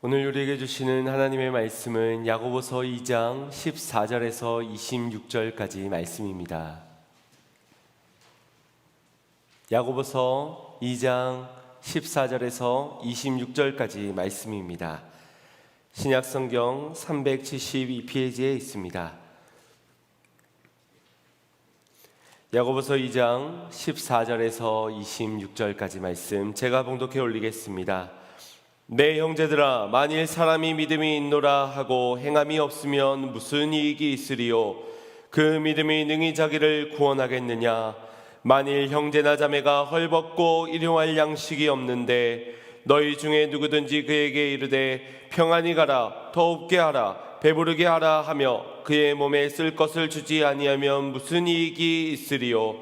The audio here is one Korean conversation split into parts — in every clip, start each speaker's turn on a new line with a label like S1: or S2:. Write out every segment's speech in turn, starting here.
S1: 오늘 우리에게 주시는 하나님의 말씀은 야고보서 2장 14절에서 26절까지 말씀입니다. 야고보서 2장 14절에서 26절까지 말씀입니다. 신약성경 372페이지에 있습니다. 야고보서 2장 14절에서 26절까지 말씀 제가 봉독해 올리겠습니다. 내 형제들아, 만일 사람이 믿음이 있노라 하고 행함이 없으면 무슨 이익이 있으리요? 그 믿음이 능히 자기를 구원하겠느냐? 만일 형제나 자매가 헐벗고 일용할 양식이 없는데 너희 중에 누구든지 그에게 이르되 평안히 가라, 더웁게 하라, 배부르게 하라 하며 그의 몸에 쓸 것을 주지 아니하면 무슨 이익이 있으리요?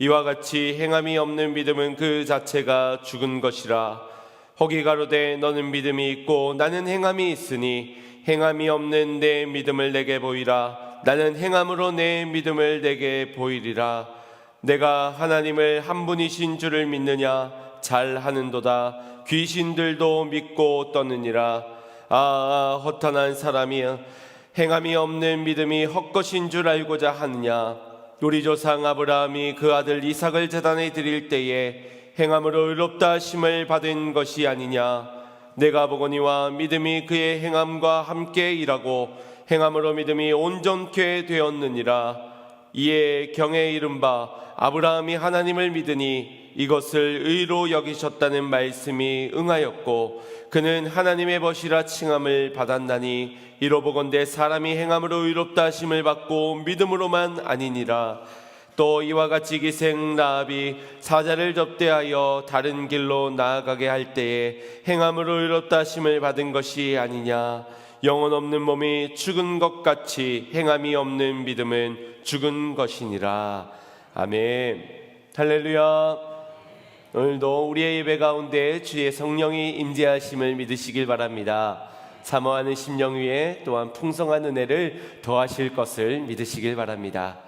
S1: 이와 같이 행함이 없는 믿음은 그 자체가 죽은 것이라. 혹이 가로되 너는 믿음이 있고 나는 행함이 있으니 행함이 없는 내 믿음을 내게 보이라. 나는 행함으로 내 믿음을 내게 보이리라. 내가 하나님을 한 분이신 줄을 믿느냐? 잘하는도다. 귀신들도 믿고 떠느니라. 허탄한 사람이여, 행함이 없는 믿음이 헛것인 줄 알고자 하느냐? 우리 조상 아브라함이 그 아들 이삭을 제단에 드릴 때에 행함으로 의롭다 하심을 받은 것이 아니냐? 내가 보거니와 믿음이 그의 행함과 함께 일하고 행함으로 믿음이 온전케 되었느니라. 이에 경에 이른 바 아브라함이 하나님을 믿으니 이것을 의로 여기셨다는 말씀이 응하였고 그는 하나님의 벗이라 칭함을 받았나니 이로 보건대 사람이 행함으로 의롭다 하심을 받고 믿음으로만 아니니라. 또 이와 같이 기생 라합이 사자를 접대하여 다른 길로 나아가게 할 때에 행함으로 의롭다 하심을 받은 것이 아니냐? 영혼 없는 몸이 죽은 것 같이 행함이 없는 믿음은 죽은 것이니라. 아멘. 할렐루야. 오늘도 우리의 예배 가운데 주의 성령이 임재하심을 믿으시길 바랍니다. 사모하는 심령 위에 또한 풍성한 은혜를 더하실 것을 믿으시길 바랍니다.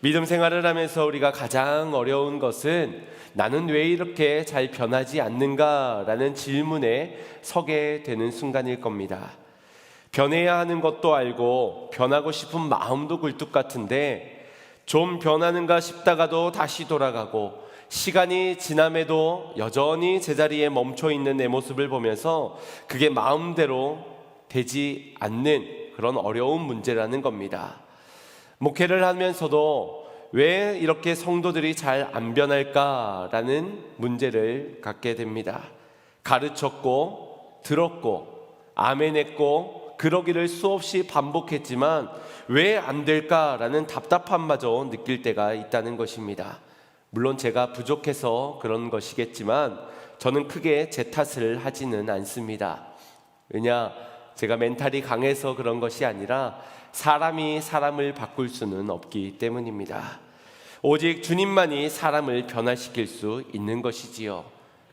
S1: 믿음 생활을 하면서 우리가 가장 어려운 것은 나는 왜 이렇게 잘 변하지 않는가라는 질문에 서게 되는 순간일 겁니다. 변해야 하는 것도 알고 변하고 싶은 마음도 굴뚝 같은데 좀 변하는가 싶다가도 다시 돌아가고 시간이 지남에도 여전히 제자리에 멈춰 있는 내 모습을 보면서 그게 마음대로 되지 않는 그런 어려운 문제라는 겁니다. 목회를 하면서도 왜 이렇게 성도들이 잘 안 변할까라는 문제를 갖게 됩니다. 가르쳤고 들었고 아멘했고 그러기를 수없이 반복했지만 왜 안 될까라는 답답함마저 느낄 때가 있다는 것입니다. 물론 제가 부족해서 그런 것이겠지만 저는 크게 제 탓을 하지는 않습니다. 왜냐? 제가 멘탈이 강해서 그런 것이 아니라 사람이 사람을 바꿀 수는 없기 때문입니다. 오직 주님만이 사람을 변화시킬 수 있는 것이지요.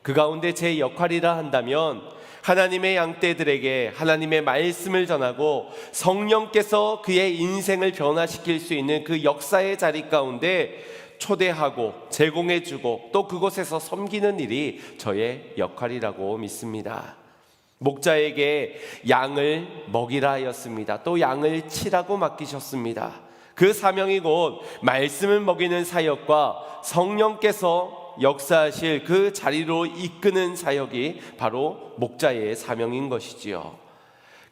S1: 그 가운데 제 역할이라 한다면 하나님의 양떼들에게 하나님의 말씀을 전하고 성령께서 그의 인생을 변화시킬 수 있는 그 역사의 자리 가운데 초대하고 제공해주고 또 그곳에서 섬기는 일이 저의 역할이라고 믿습니다. 목자에게 양을 먹이라 하였습니다. 또 양을 치라고 맡기셨습니다. 그 사명이 곧 말씀을 먹이는 사역과 성령께서 역사하실 그 자리로 이끄는 사역이 바로 목자의 사명인 것이지요.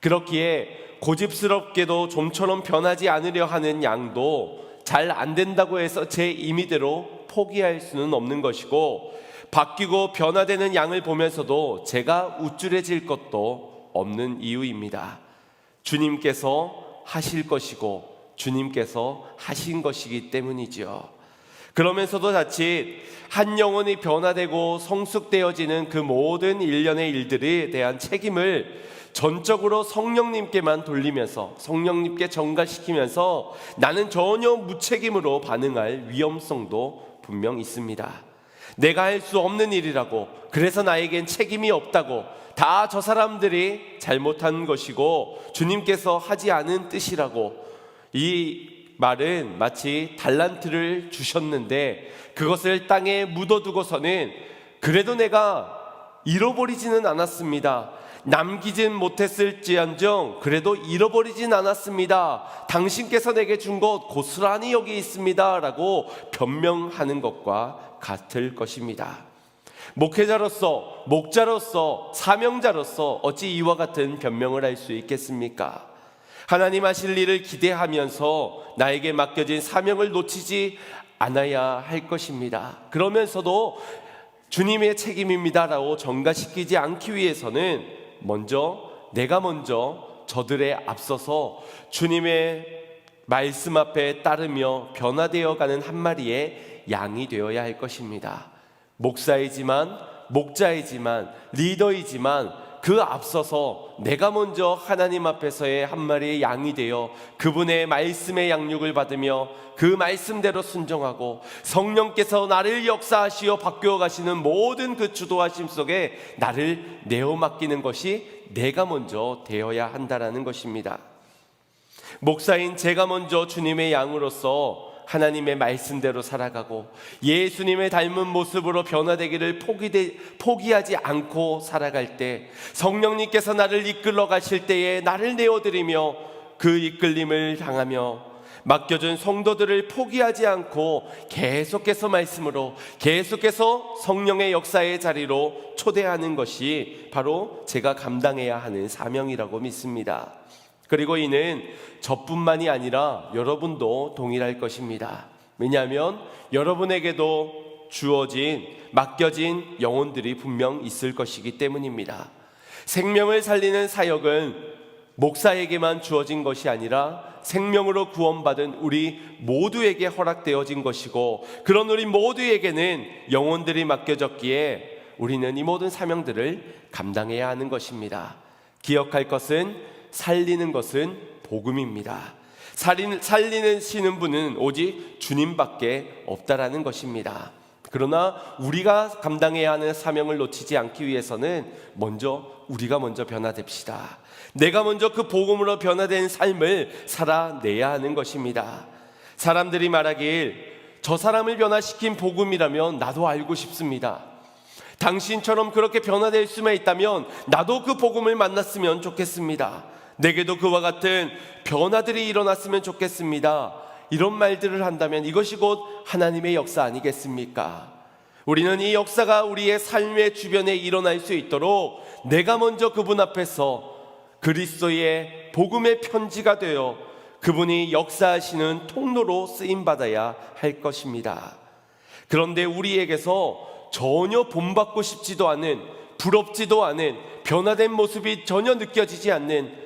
S1: 그렇기에 고집스럽게도 좀처럼 변하지 않으려 하는 양도 잘 안 된다고 해서 제 임의대로 포기할 수는 없는 것이고 바뀌고 변화되는 양을 보면서도 제가 우쭐해질 것도 없는 이유입니다. 주님께서 하실 것이고 주님께서 하신 것이기 때문이죠. 그러면서도 자칫 한 영혼이 변화되고 성숙되어지는 그 모든 일련의 일들에 대한 책임을 전적으로 성령님께만 돌리면서 성령님께 전가시키면서 나는 전혀 무책임으로 반응할 위험성도 분명 있습니다. 내가 할 수 없는 일이라고, 그래서 나에겐 책임이 없다고, 다 저 사람들이 잘못한 것이고 주님께서 하지 않은 뜻이라고, 이 말은 마치 달란트를 주셨는데 그것을 땅에 묻어두고서는 그래도 내가 잃어버리지는 않았습니다. 남기진 못했을지언정 그래도 잃어버리진 않았습니다. 당신께서 내게 준 것 고스란히 여기 있습니다 라고 변명하는 것과 같을 것입니다. 목회자로서, 목자로서, 사명자로서 어찌 이와 같은 변명을 할 수 있겠습니까? 하나님 하실 일을 기대하면서 나에게 맡겨진 사명을 놓치지 않아야 할 것입니다. 그러면서도 주님의 책임입니다라고 전가시키지 않기 위해서는 내가 먼저 저들에 앞서서 주님의 말씀 앞에 따르며 변화되어 가는 한 마리의 양이 되어야 할 것입니다. 목사이지만, 목자이지만, 리더이지만 그 앞서서 내가 먼저 하나님 앞에서의 한 마리의 양이 되어 그분의 말씀의 양육을 받으며 그 말씀대로 순종하고 성령께서 나를 역사하시어 바뀌어 가시는 모든 그 주도하심 속에 나를 내어 맡기는 것이 내가 먼저 되어야 한다라는 것입니다. 목사인 제가 먼저 주님의 양으로서 하나님의 말씀대로 살아가고 예수님의 닮은 모습으로 변화되기를 포기하지 않고 살아갈 때 성령님께서 나를 이끌러 가실 때에 나를 내어드리며 그 이끌림을 향하며 맡겨준 성도들을 포기하지 않고 계속해서 말씀으로 계속해서 성령의 역사의 자리로 초대하는 것이 바로 제가 감당해야 하는 사명이라고 믿습니다. 그리고 이는 저뿐만이 아니라 여러분도 동일할 것입니다. 왜냐하면 여러분에게도 맡겨진 영혼들이 분명 있을 것이기 때문입니다. 생명을 살리는 사역은 목사에게만 주어진 것이 아니라 생명으로 구원받은 우리 모두에게 허락되어진 것이고, 그런 우리 모두에게는 영혼들이 맡겨졌기에 우리는 이 모든 사명들을 감당해야 하는 것입니다. 기억할 것은 살리는 것은 복음입니다. 살리시는 분은 오직 주님밖에 없다라는 것입니다. 그러나 우리가 감당해야 하는 사명을 놓치지 않기 위해서는 우리가 먼저 변화됩시다. 내가 먼저 그 복음으로 변화된 삶을 살아내야 하는 것입니다. 사람들이 말하길 저 사람을 변화시킨 복음이라면 나도 알고 싶습니다. 당신처럼 그렇게 변화될 수만 있다면 나도 그 복음을 만났으면 좋겠습니다. 내게도 그와 같은 변화들이 일어났으면 좋겠습니다. 이런 말들을 한다면 이것이 곧 하나님의 역사 아니겠습니까? 우리는 이 역사가 우리의 삶의 주변에 일어날 수 있도록 내가 먼저 그분 앞에서 그리스도의 복음의 편지가 되어 그분이 역사하시는 통로로 쓰임받아야 할 것입니다. 그런데 우리에게서 전혀 본받고 싶지도 않은, 부럽지도 않은, 변화된 모습이 전혀 느껴지지 않는,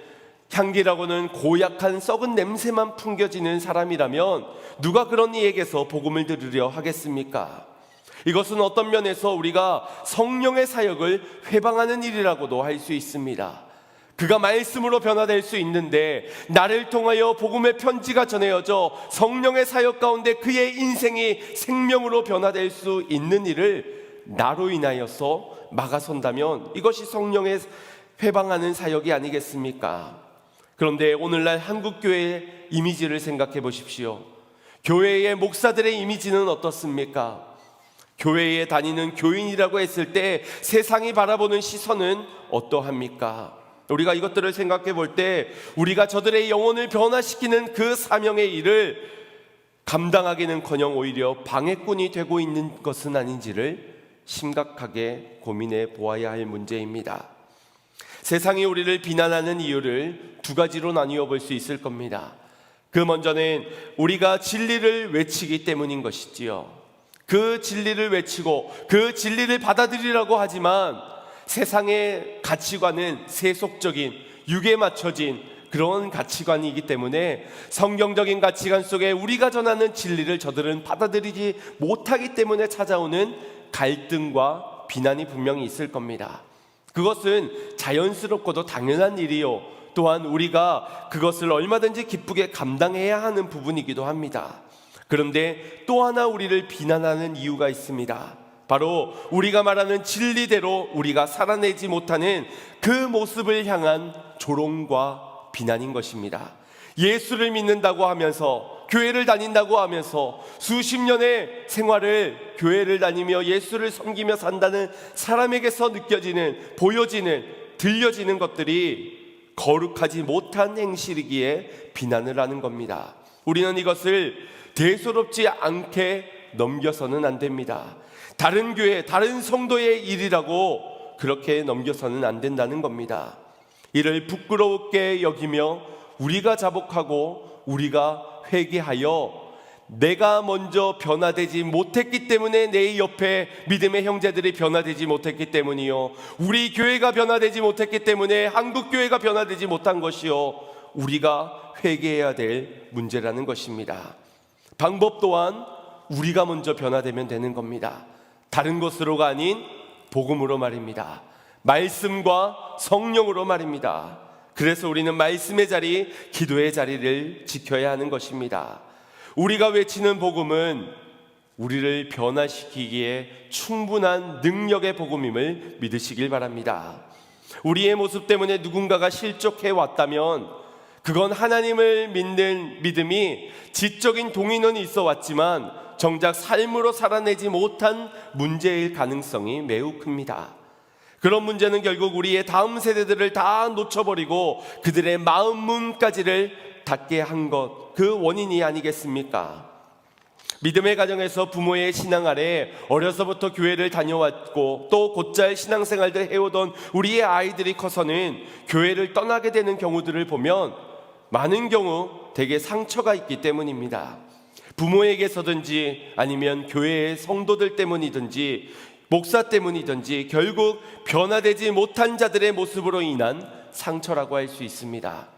S1: 향기라고는 고약한 썩은 냄새만 풍겨지는 사람이라면 누가 그런 이에게서 복음을 들으려 하겠습니까? 이것은 어떤 면에서 우리가 성령의 사역을 회방하는 일이라고도 할 수 있습니다. 그가 말씀으로 변화될 수 있는데 나를 통하여 복음의 편지가 전해져 성령의 사역 가운데 그의 인생이 생명으로 변화될 수 있는 일을 나로 인하여서 막아선다면 이것이 성령의 회방하는 사역이 아니겠습니까? 그런데 오늘날 한국교회의 이미지를 생각해 보십시오. 교회의 목사들의 이미지는 어떻습니까? 교회에 다니는 교인이라고 했을 때 세상이 바라보는 시선은 어떠합니까? 우리가 이것들을 생각해 볼 때 우리가 저들의 영혼을 변화시키는 그 사명의 일을 감당하기는커녕 오히려 방해꾼이 되고 있는 것은 아닌지를 심각하게 고민해 보아야 할 문제입니다. 세상이 우리를 비난하는 이유를 두 가지로 나뉘어 볼 수 있을 겁니다. 그 먼저는 우리가 진리를 외치기 때문인 것이지요. 그 진리를 외치고 그 진리를 받아들이라고 하지만 세상의 가치관은 세속적인, 육에 맞춰진 그런 가치관이기 때문에 성경적인 가치관 속에 우리가 전하는 진리를 저들은 받아들이지 못하기 때문에 찾아오는 갈등과 비난이 분명히 있을 겁니다. 그것은 자연스럽고도 당연한 일이요, 또한 우리가 그것을 얼마든지 기쁘게 감당해야 하는 부분이기도 합니다. 그런데 또 하나 우리를 비난하는 이유가 있습니다. 바로 우리가 말하는 진리대로 우리가 살아내지 못하는 그 모습을 향한 조롱과 비난인 것입니다. 예수를 믿는다고 하면서 교회를 다닌다고 하면서 수십 년의 생활을 교회를 다니며 예수를 섬기며 산다는 사람에게서 느껴지는, 보여지는, 들려지는 것들이 거룩하지 못한 행실이기에 비난을 하는 겁니다. 우리는 이것을 대수롭지 않게 넘겨서는 안 됩니다. 다른 교회, 다른 성도의 일이라고 그렇게 넘겨서는 안 된다는 겁니다. 이를 부끄럽게 여기며 우리가 자복하고 우리가 회개하여 내가 먼저 변화되지 못했기 때문에 내 옆에 믿음의 형제들이 변화되지 못했기 때문이요, 우리 교회가 변화되지 못했기 때문에 한국교회가 변화되지 못한 것이요, 우리가 회개해야 될 문제라는 것입니다. 방법 또한 우리가 먼저 변화되면 되는 겁니다. 다른 것으로가 아닌 복음으로 말입니다. 말씀과 성령으로 말입니다. 그래서 우리는 말씀의 자리, 기도의 자리를 지켜야 하는 것입니다. 우리가 외치는 복음은 우리를 변화시키기에 충분한 능력의 복음임을 믿으시길 바랍니다. 우리의 모습 때문에 누군가가 실족해 왔다면 그건 하나님을 믿는 믿음이 지적인 동의는 있어 왔지만 정작 삶으로 살아내지 못한 문제일 가능성이 매우 큽니다. 그런 문제는 결국 우리의 다음 세대들을 다 놓쳐버리고 그들의 마음 문까지를 닫게 한 것, 그 원인이 아니겠습니까? 믿음의 가정에서 부모의 신앙 아래 어려서부터 교회를 다녀왔고 또 곧잘 신앙생활들 해오던 우리의 아이들이 커서는 교회를 떠나게 되는 경우들을 보면 많은 경우 대개 상처가 있기 때문입니다. 부모에게서든지 아니면 교회의 성도들 때문이든지 목사 때문이든지 결국 변화되지 못한 자들의 모습으로 인한 상처라고 할 수 있습니다.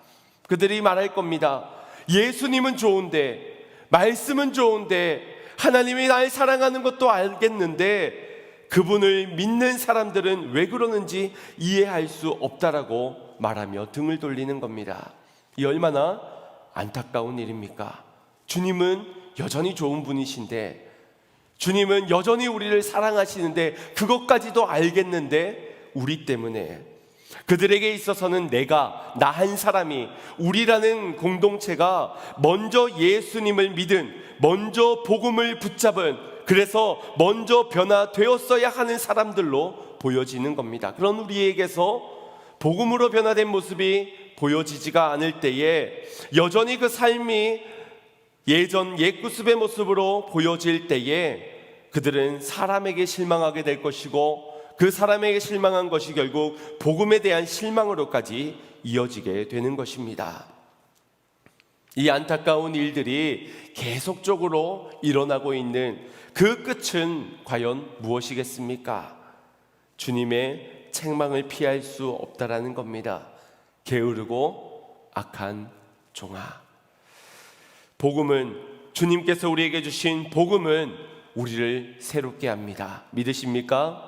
S1: 그들이 말할 겁니다. 예수님은 좋은데, 말씀은 좋은데, 하나님이 날 사랑하는 것도 알겠는데 그분을 믿는 사람들은 왜 그러는지 이해할 수 없다라고 말하며 등을 돌리는 겁니다. 이 얼마나 안타까운 일입니까? 주님은 여전히 좋은 분이신데, 주님은 여전히 우리를 사랑하시는데 그것까지도 알겠는데 우리 때문에, 그들에게 있어서는 나 한 사람이, 우리라는 공동체가 먼저 예수님을 믿은, 먼저 복음을 붙잡은, 그래서 먼저 변화되었어야 하는 사람들로 보여지는 겁니다. 그런 우리에게서 복음으로 변화된 모습이 보여지지가 않을 때에 여전히 그 삶이 예전 옛구습의 모습으로 보여질 때에 그들은 사람에게 실망하게 될 것이고 그 사람에게 실망한 것이 결국 복음에 대한 실망으로까지 이어지게 되는 것입니다. 이 안타까운 일들이 계속적으로 일어나고 있는 그 끝은 과연 무엇이겠습니까? 주님의 책망을 피할 수 없다라는 겁니다. 게으르고 악한 종아. 복음은, 주님께서 우리에게 주신 복음은 우리를 새롭게 합니다. 믿으십니까?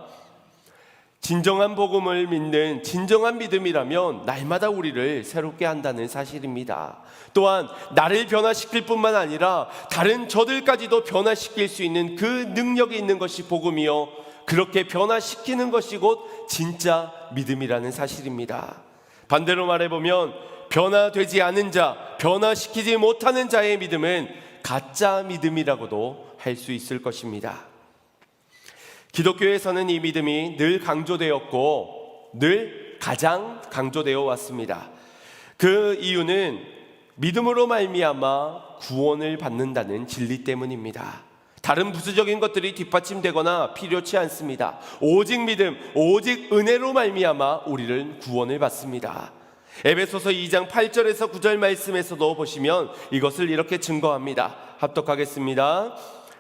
S1: 진정한 복음을 믿는 진정한 믿음이라면 날마다 우리를 새롭게 한다는 사실입니다. 또한 나를 변화시킬 뿐만 아니라 다른 저들까지도 변화시킬 수 있는 그 능력이 있는 것이 복음이요, 그렇게 변화시키는 것이 곧 진짜 믿음이라는 사실입니다. 반대로 말해보면 변화되지 않은 자, 변화시키지 못하는 자의 믿음은 가짜 믿음이라고도 할 수 있을 것입니다. 기독교에서는 이 믿음이 늘 강조되었고 늘 가장 강조되어 왔습니다. 그 이유는 믿음으로 말미암아 구원을 받는다는 진리 때문입니다. 다른 부수적인 것들이 뒷받침되거나 필요치 않습니다. 오직 믿음, 오직 은혜로 말미암아 우리를 구원을 받습니다. 에베소서 2장 8절에서 9절 말씀에서도 보시면 이것을 이렇게 증거합니다. 합독하겠습니다.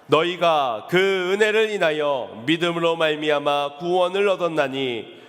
S1: 너희가 그 은혜를 인하여 믿음으로 말미암아 구원을 얻었나니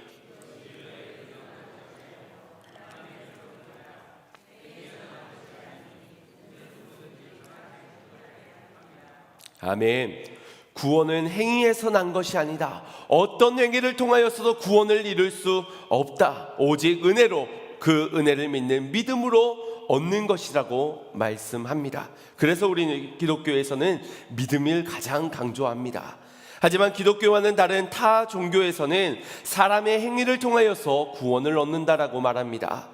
S1: 아멘. 구원은 행위에서 난 것이 아니다. 어떤 행위를 통하여서도 구원을 이룰 수 없다. 오직 은혜로, 그 은혜를 믿는 믿음으로 얻는 것이라고 말씀합니다. 그래서 우리 기독교에서는 믿음을 가장 강조합니다. 하지만 기독교와는 다른 타 종교에서는 사람의 행위를 통하여서 구원을 얻는다라고 말합니다.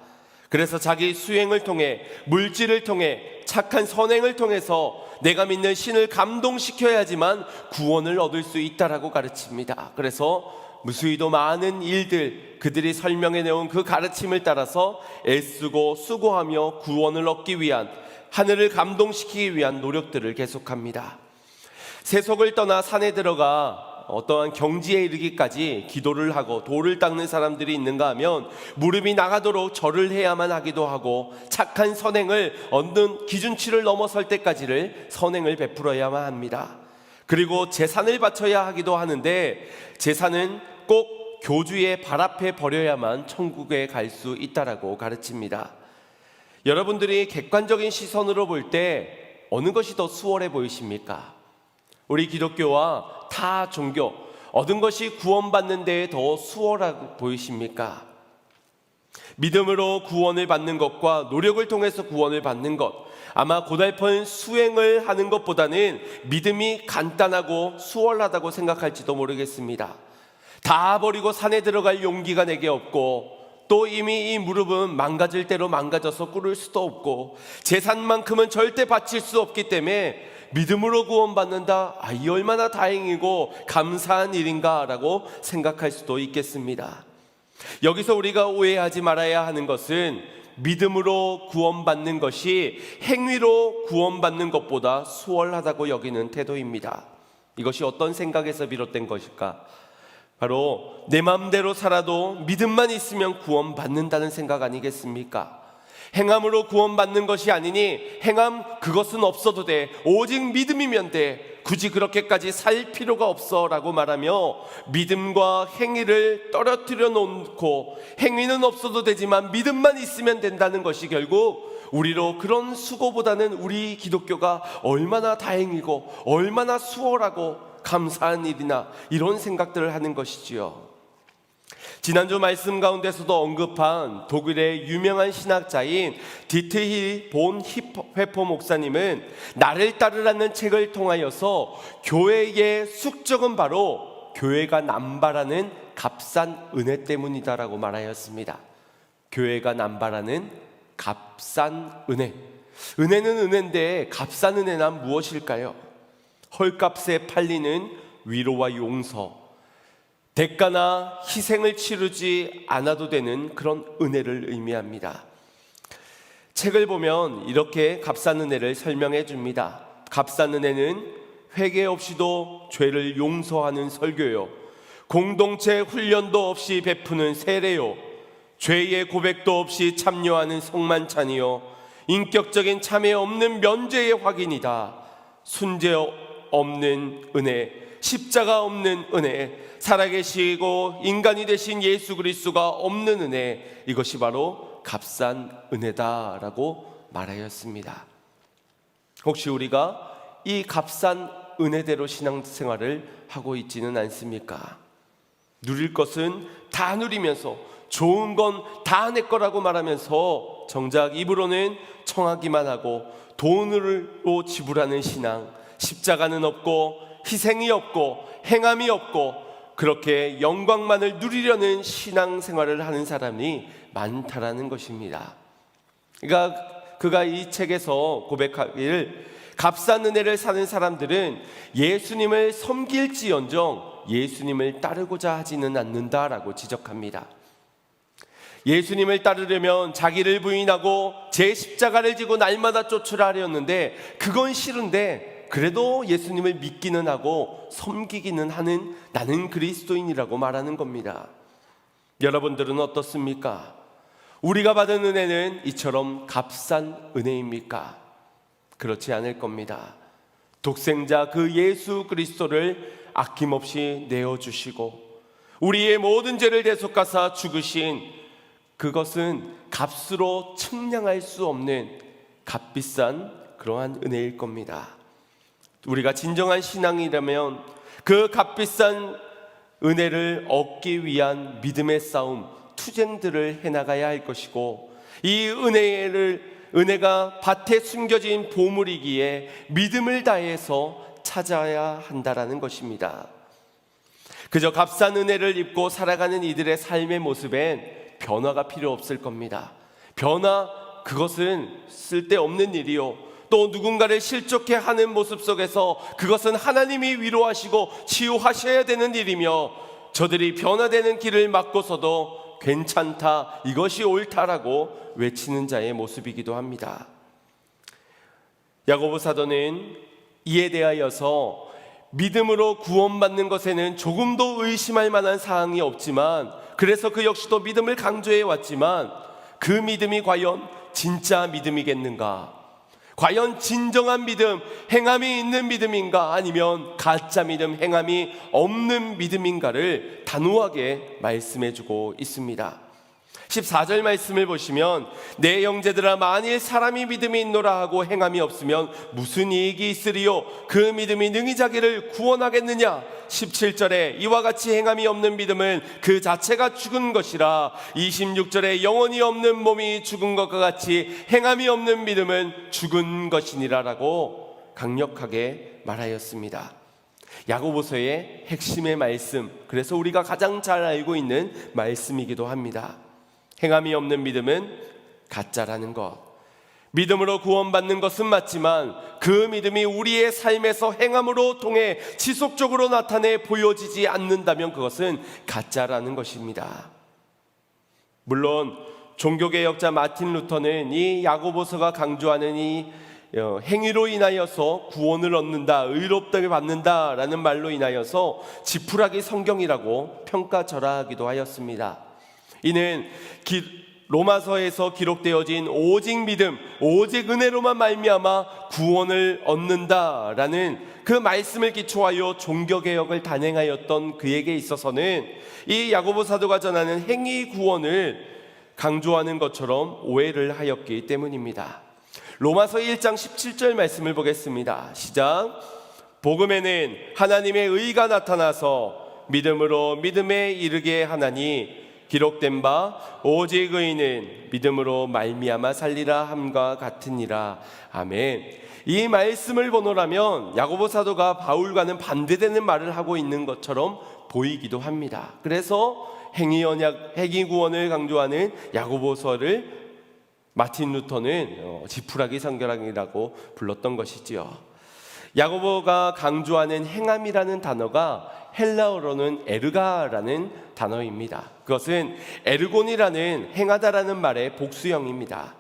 S1: 그래서 자기 수행을 통해, 물질을 통해, 착한 선행을 통해서 내가 믿는 신을 감동시켜야지만 구원을 얻을 수 있다라고 가르칩니다. 그래서 무수히도 많은 일들, 그들이 설명해 내온 그 가르침을 따라서 애쓰고 수고하며 구원을 얻기 위한, 하늘을 감동시키기 위한 노력들을 계속합니다. 세속을 떠나 산에 들어가 어떠한 경지에 이르기까지 기도를 하고 돌을 닦는 사람들이 있는가 하면 무릎이 나가도록 절을 해야만 하기도 하고, 착한 선행을 얻는 기준치를 넘어설 때까지를 선행을 베풀어야만 합니다. 그리고 제산을 바쳐야 하기도 하는데, 제산은 꼭 교주의 발 앞에 버려야만 천국에 갈 수 있다라고 가르칩니다. 여러분들이 객관적인 시선으로 볼 때 어느 것이 더 수월해 보이십니까? 우리 기독교와 타 종교, 얻은 것이 구원받는 데에 더 수월하게 보이십니까? 믿음으로 구원을 받는 것과 노력을 통해서 구원을 받는 것, 아마 고달픈 수행을 하는 것보다는 믿음이 간단하고 수월하다고 생각할지도 모르겠습니다. 다 버리고 산에 들어갈 용기가 내게 없고, 또 이미 이 무릎은 망가질 대로 망가져서 꿇을 수도 없고, 재산만큼은 절대 바칠 수 없기 때문에 믿음으로 구원받는다, 이 얼마나 다행이고 감사한 일인가 라고 생각할 수도 있겠습니다. 여기서 우리가 오해하지 말아야 하는 것은 믿음으로 구원받는 것이 행위로 구원받는 것보다 수월하다고 여기는 태도입니다. 이것이 어떤 생각에서 비롯된 것일까? 바로 내 마음대로 살아도 믿음만 있으면 구원받는다는 생각 아니겠습니까? 행함으로 구원받는 것이 아니니 행함 그것은 없어도 돼, 오직 믿음이면 돼, 굳이 그렇게까지 살 필요가 없어 라고 말하며 믿음과 행위를 떨어뜨려 놓고, 행위는 없어도 되지만 믿음만 있으면 된다는 것이 결국 우리로 그런 수고보다는 우리 기독교가 얼마나 다행이고 얼마나 수월하고 감사한 일이나, 이런 생각들을 하는 것이지요. 지난주 말씀 가운데서도 언급한 독일의 유명한 신학자인 디트힐 본 회포 목사님은 나를 따르라는 책을 통하여서 교회의 숙적은 바로 교회가 남발하는 값싼 은혜 때문이다라고 말하였습니다. 교회가 남발하는 값싼 은혜. 은혜는 은혜인데 값싼 은혜란 무엇일까요? 헐값에 팔리는 위로와 용서, 대가나 희생을 치르지 않아도 되는 그런 은혜를 의미합니다. 책을 보면 이렇게 값싼 은혜를 설명해 줍니다. 값싼 은혜는 회개 없이도 죄를 용서하는 설교요, 공동체 훈련도 없이 베푸는 세례요, 죄의 고백도 없이 참여하는 성만찬이요, 인격적인 참회 없는 면죄의 확인이다. 순죄 없는 은혜, 십자가 없는 은혜, 살아계시고 인간이 되신 예수 그리스도가 없는 은혜, 이것이 바로 값싼 은혜다라고 말하였습니다. 혹시 우리가 이 값싼 은혜대로 신앙생활을 하고 있지는 않습니까? 누릴 것은 다 누리면서 좋은 건 다 내 거라고 말하면서 정작 입으로는 청하기만 하고 돈으로 지불하는 신앙, 십자가는 없고 희생이 없고 행함이 없고 그렇게 영광만을 누리려는 신앙생활을 하는 사람이 많다라는 것입니다. 그가 이 책에서 고백하기를, 값싼 은혜를 사는 사람들은 예수님을 섬길지언정 예수님을 따르고자 하지는 않는다라고 지적합니다. 예수님을 따르려면 자기를 부인하고 제 십자가를 지고 날마다 쫓으라 하였는데, 그건 싫은데 그래도 예수님을 믿기는 하고 섬기기는 하는 나는 그리스도인이라고 말하는 겁니다. 여러분들은 어떻습니까? 우리가 받은 은혜는 이처럼 값싼 은혜입니까? 그렇지 않을 겁니다. 독생자 그 예수 그리스도를 아낌없이 내어주시고 우리의 모든 죄를 대속하사 죽으신, 그것은 값으로 측량할 수 없는 값비싼 그러한 은혜일 겁니다. 우리가 진정한 신앙이라면 그 값비싼 은혜를 얻기 위한 믿음의 싸움, 투쟁들을 해나가야 할 것이고, 이 은혜가 밭에 숨겨진 보물이기에 믿음을 다해서 찾아야 한다라는 것입니다. 그저 값싼 은혜를 입고 살아가는 이들의 삶의 모습엔 변화가 필요 없을 겁니다. 변화, 그것은 쓸데없는 일이요. 또 누군가를 실족해 하는 모습 속에서 그것은 하나님이 위로하시고 치유하셔야 되는 일이며, 저들이 변화되는 길을 막고서도 괜찮다, 이것이 옳다라고 외치는 자의 모습이기도 합니다. 야고보 사도는 이에 대하여서 믿음으로 구원받는 것에는 조금도 의심할 만한 사항이 없지만, 그래서 그 역시도 믿음을 강조해 왔지만, 그 믿음이 과연 진짜 믿음이겠는가? 과연 진정한 믿음, 행함이 있는 믿음인가? 아니면 가짜 믿음, 행함이 없는 믿음인가를 단호하게 말씀해주고 있습니다. 14절 말씀을 보시면, 내 형제들아, 만일 사람이 믿음이 있노라 하고 행함이 없으면 무슨 이익이 있으리요? 그 믿음이 능히 자기를 구원하겠느냐? 17절에 이와 같이 행함이 없는 믿음은 그 자체가 죽은 것이라. 26절에 영혼이 없는 몸이 죽은 것과 같이 행함이 없는 믿음은 죽은 것이니라 라고 강력하게 말하였습니다. 야고보서의 핵심의 말씀, 그래서 우리가 가장 잘 알고 있는 말씀이기도 합니다. 행함이 없는 믿음은 가짜라는 것. 믿음으로 구원받는 것은 맞지만 그 믿음이 우리의 삶에서 행함으로 통해 지속적으로 나타내 보여지지 않는다면 그것은 가짜라는 것입니다. 물론 종교개혁자 마틴 루터는 이 야고보서가 강조하는 이 행위로 인하여서 구원을 얻는다, 의롭다게 받는다라는 말로 인하여서 지푸라기 성경이라고 평가절하하기도 하였습니다. 이는 로마서에서 기록되어진 오직 믿음, 오직 은혜로만 말미암아 구원을 얻는다라는 그 말씀을 기초하여 종교개혁을 단행하였던 그에게 있어서는 이 야고보 사도가 전하는 행위 구원을 강조하는 것처럼 오해를 하였기 때문입니다. 로마서 1장 17절 말씀을 보겠습니다. 시작. 복음에는 하나님의 의가 나타나서 믿음으로 믿음에 이르게 하나니 기록된 바 오직 의인은 믿음으로 말미암아 살리라 함과 같으니라. 아멘. 이 말씀을 보노라면 야고보 사도가 바울과는 반대되는 말을 하고 있는 것처럼 보이기도 합니다. 그래서 행위 구원을 강조하는 야고보서를 마틴 루터는 지푸라기 성경이라고 불렀던 것이지요. 야고보가 강조하는 행함이라는 단어가 헬라어로는 에르가라는 단어입니다. 그것은 에르곤이라는 행하다라는 말의 복수형입니다.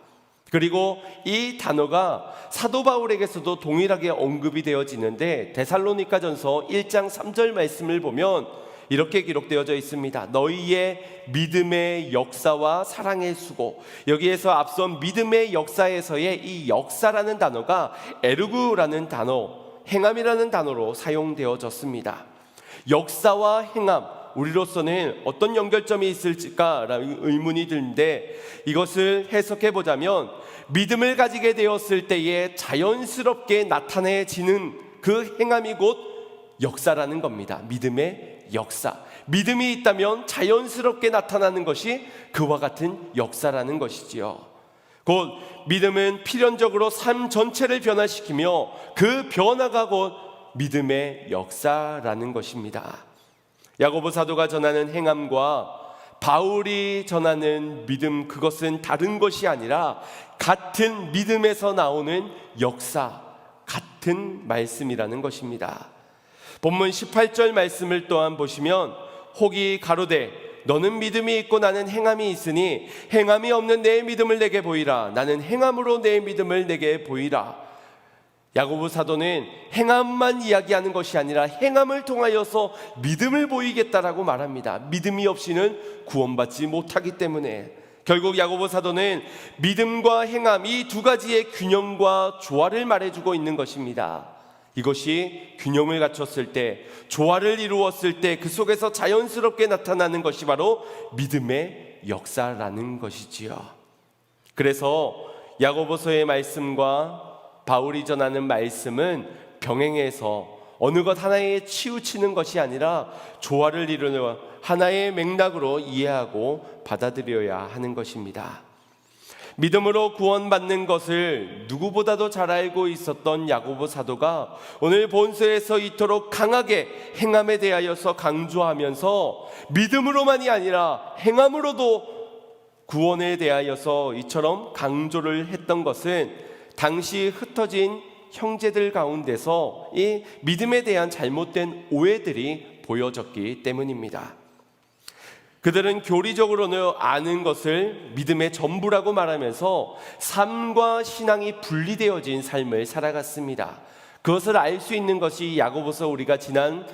S1: 그리고 이 단어가 사도 바울에게서도 동일하게 언급이 되어지는데 데살로니가전서 1장 3절 말씀을 보면 이렇게 기록되어져 있습니다. 너희의 믿음의 역사와 사랑의 수고. 여기에서 앞선 믿음의 역사에서의 이 역사라는 단어가 에르구라는 단어, 행함이라는 단어로 사용되어졌습니다. 역사와 행함, 우리로서는 어떤 연결점이 있을까라는 의문이 드는데, 이것을 해석해 보자면 믿음을 가지게 되었을 때에 자연스럽게 나타내지는 그 행함이 곧 역사라는 겁니다. 믿음의 역사. 믿음이 있다면 자연스럽게 나타나는 것이 그와 같은 역사라는 것이지요. 곧 믿음은 필연적으로 삶 전체를 변화시키며 그 변화가 곧 믿음의 역사라는 것입니다. 야고보 사도가 전하는 행함과 바울이 전하는 믿음, 그것은 다른 것이 아니라 같은 믿음에서 나오는 역사, 같은 말씀이라는 것입니다. 본문 18절 말씀을 또한 보시면 혹이 가로되 너는 믿음이 있고 나는 행함이 있으니 행함이 없는 내 믿음을 내게 보이라. 나는 행함으로 내 믿음을 내게 보이라. 야고보 사도는 행함만 이야기하는 것이 아니라 행함을 통하여서 믿음을 보이겠다라고 말합니다. 믿음이 없이는 구원받지 못하기 때문에 결국 야고보 사도는 믿음과 행함, 이 두 가지의 균형과 조화를 말해주고 있는 것입니다. 이것이 균형을 갖췄을 때, 조화를 이루었을 때 그 속에서 자연스럽게 나타나는 것이 바로 믿음의 역사라는 것이지요. 그래서 야고보서의 말씀과 바울이 전하는 말씀은 병행해서 어느 것 하나에 치우치는 것이 아니라 조화를 이루는 하나의 맥락으로 이해하고 받아들여야 하는 것입니다. 믿음으로 구원받는 것을 누구보다도 잘 알고 있었던 야고보 사도가 오늘 본서에서 이토록 강하게 행함에 대하여서 강조하면서 믿음으로만이 아니라 행함으로도 구원에 대하여서 이처럼 강조를 했던 것은 당시 흩어진 형제들 가운데서 이 믿음에 대한 잘못된 오해들이 보여졌기 때문입니다. 그들은 교리적으로는 아는 것을 믿음의 전부라고 말하면서 삶과 신앙이 분리되어진 삶을 살아갔습니다. 그것을 알 수 있는 것이 야고보서, 우리가 지난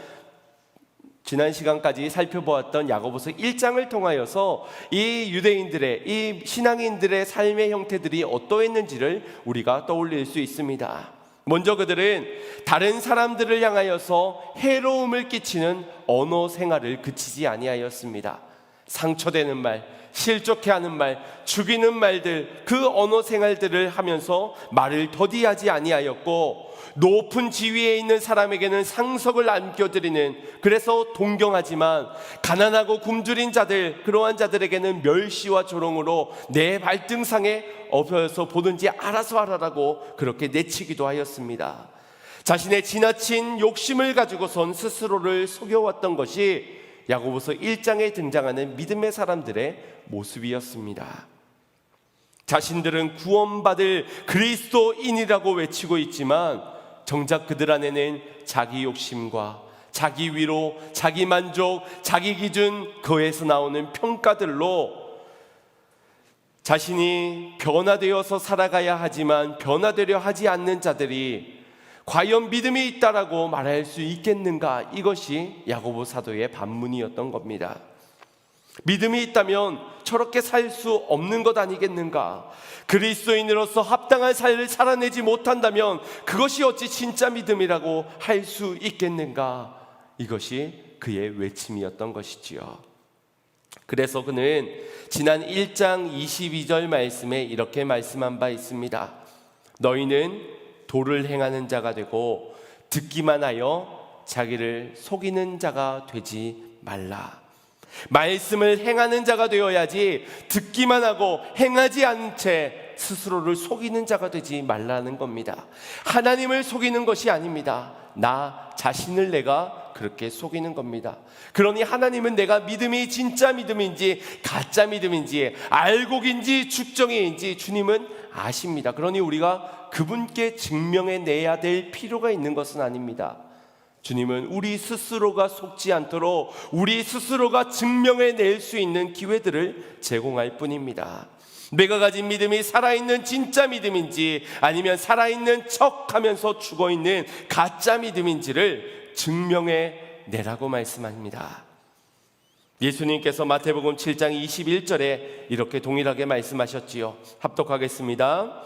S1: 시간까지 살펴보았던 야고보서 1장을 통하여서 이 유대인들의, 이 신앙인들의 삶의 형태들이 어떠했는지를 우리가 떠올릴 수 있습니다. 먼저 그들은 다른 사람들을 향하여서 해로움을 끼치는 언어 생활을 그치지 아니하였습니다. 상처되는 말, 실족해 하는 말, 죽이는 말들, 그 언어 생활들을 하면서 말을 더디하지 아니하였고, 높은 지위에 있는 사람에게는 상석을 안겨드리는, 그래서 동경하지만 가난하고 굶주린 자들, 그러한 자들에게는 멸시와 조롱으로 내 발등상에 엎여서 보든지 알아서 하라라고 그렇게 내치기도 하였습니다. 자신의 지나친 욕심을 가지고선 스스로를 속여왔던 것이 야고보서 1장에 등장하는 믿음의 사람들의 모습이었습니다. 자신들은 구원받을 그리스도인이라고 외치고 있지만 정작 그들 안에는 자기 욕심과 자기 위로, 자기 만족, 자기 기준, 그에서 나오는 평가들로 자신이 변화되어서 살아가야 하지만 변화되려 하지 않는 자들이 과연 믿음이 있다라고 말할 수 있겠는가? 이것이 야고보 사도의 반문이었던 겁니다. 믿음이 있다면 저렇게 살 수 없는 것 아니겠는가? 그리스도인으로서 합당한 삶을 살아내지 못한다면 그것이 어찌 진짜 믿음이라고 할 수 있겠는가? 이것이 그의 외침이었던 것이지요. 그래서 그는 지난 1장 22절 말씀에 이렇게 말씀한 바 있습니다. 너희는 도를 행하는 자가 되고 듣기만 하여 자기를 속이는 자가 되지 말라. 말씀을 행하는 자가 되어야지 듣기만 하고 행하지 않은 채 스스로를 속이는 자가 되지 말라는 겁니다. 하나님을 속이는 것이 아닙니다. 나 자신을 내가 그렇게 속이는 겁니다. 그러니 하나님은 내가 믿음이 진짜 믿음인지 가짜 믿음인지 알곡인지 죽정인지 주님은 아십니다. 그러니 우리가 그분께 증명해내야 될 필요가 있는 것은 아닙니다. 주님은 우리 스스로가 속지 않도록 우리 스스로가 증명해낼 수 있는 기회들을 제공할 뿐입니다. 내가 가진 믿음이 살아있는 진짜 믿음인지 아니면 살아있는 척하면서 죽어있는 가짜 믿음인지를 증명해내라고 말씀합니다. 예수님께서 마태복음 7장 21절에 이렇게 동일하게 말씀하셨지요. 합독하겠습니다.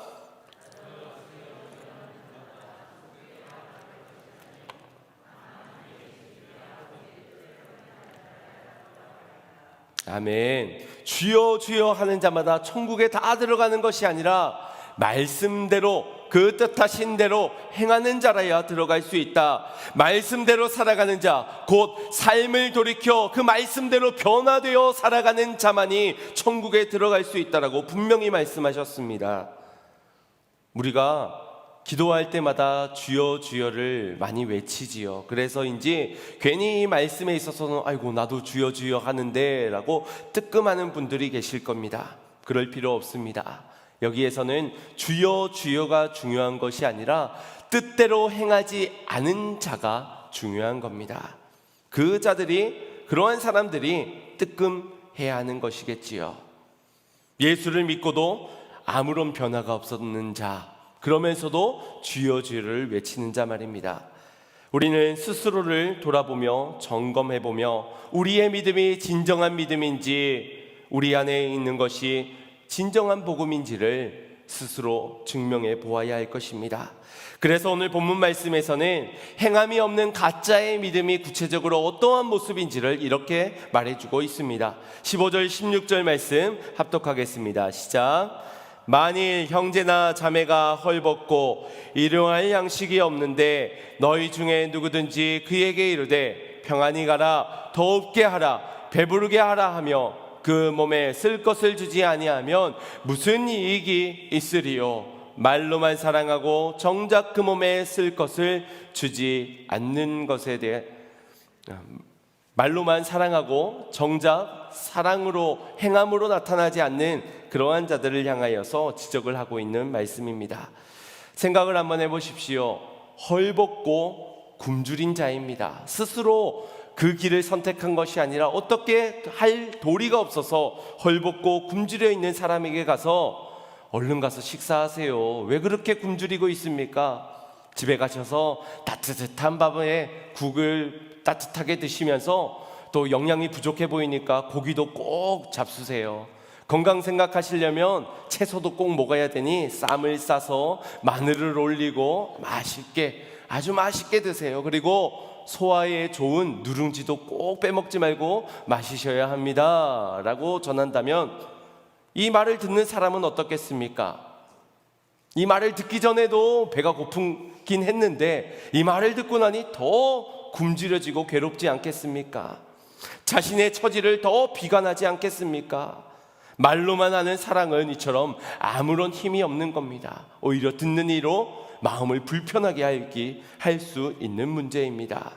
S1: 아멘. 주여 주여 하는 자마다 천국에 다 들어가는 것이 아니라 말씀대로 그 뜻하신 대로 행하는 자라야 들어갈 수 있다. 말씀대로 살아가는 자, 곧 삶을 돌이켜 그 말씀대로 변화되어 살아가는 자만이 천국에 들어갈 수 있다라고 분명히 말씀하셨습니다. 우리가 기도할 때마다 주여 주여를 많이 외치지요. 그래서인지 괜히 이 말씀에 있어서는 아이고 나도 주여 주여 하는데 라고 뜨끔하는 분들이 계실 겁니다. 그럴 필요 없습니다. 여기에서는 주여 주여가 중요한 것이 아니라 뜻대로 행하지 않은 자가 중요한 겁니다. 그 자들이, 그러한 사람들이 뜨끔해야 하는 것이겠지요. 예수를 믿고도 아무런 변화가 없었는 자, 그러면서도 주여 주여를 외치는 자 말입니다. 우리는 스스로를 돌아보며 점검해보며 우리의 믿음이 진정한 믿음인지 우리 안에 있는 것이 진정한 복음인지를 스스로 증명해 보아야 할 것입니다. 그래서 오늘 본문 말씀에서는 행함이 없는 가짜의 믿음이 구체적으로 어떠한 모습인지를 이렇게 말해주고 있습니다. 15절 16절 말씀 합독하겠습니다. 시작. 만일 형제나 자매가 헐벗고 일용할 양식이 없는데 너희 중에 누구든지 그에게 이르되 평안히 가라, 더웁게 하라, 배부르게 하라 하며 그 몸에 쓸 것을 주지 아니하면 무슨 이익이 있으리요? 말로만 사랑하고 정작 그 몸에 쓸 것을 주지 않는 것에 대해 말로만 사랑하고 정작 사랑으로 행함으로 나타나지 않는 그러한 자들을 향하여서 지적을 하고 있는 말씀입니다. 생각을 한번 해보십시오. 헐벗고 굶주린 자입니다. 스스로 그 길을 선택한 것이 아니라 어떻게 할 도리가 없어서 헐벗고 굶주려 있는 사람에게 가서 얼른 가서 식사하세요. 왜 그렇게 굶주리고 있습니까? 집에 가셔서 따뜻한 밥에 국을 따뜻하게 드시면서 또 영양이 부족해 보이니까 고기도 꼭 잡수세요. 건강 생각하시려면 채소도 꼭 먹어야 되니 쌈을 싸서 마늘을 올리고 맛있게, 아주 맛있게 드세요. 그리고 소화에 좋은 누룽지도 꼭 빼먹지 말고 마시셔야 합니다 라고 전한다면 이 말을 듣는 사람은 어떻겠습니까? 이 말을 듣기 전에도 배가 고프긴 했는데 이 말을 듣고 나니 더 굶주려지고 괴롭지 않겠습니까? 자신의 처지를 더 비관하지 않겠습니까? 말로만 하는 사랑은 이처럼 아무런 힘이 없는 겁니다. 오히려 듣는 이로 마음을 불편하게 할 수 있는 문제입니다.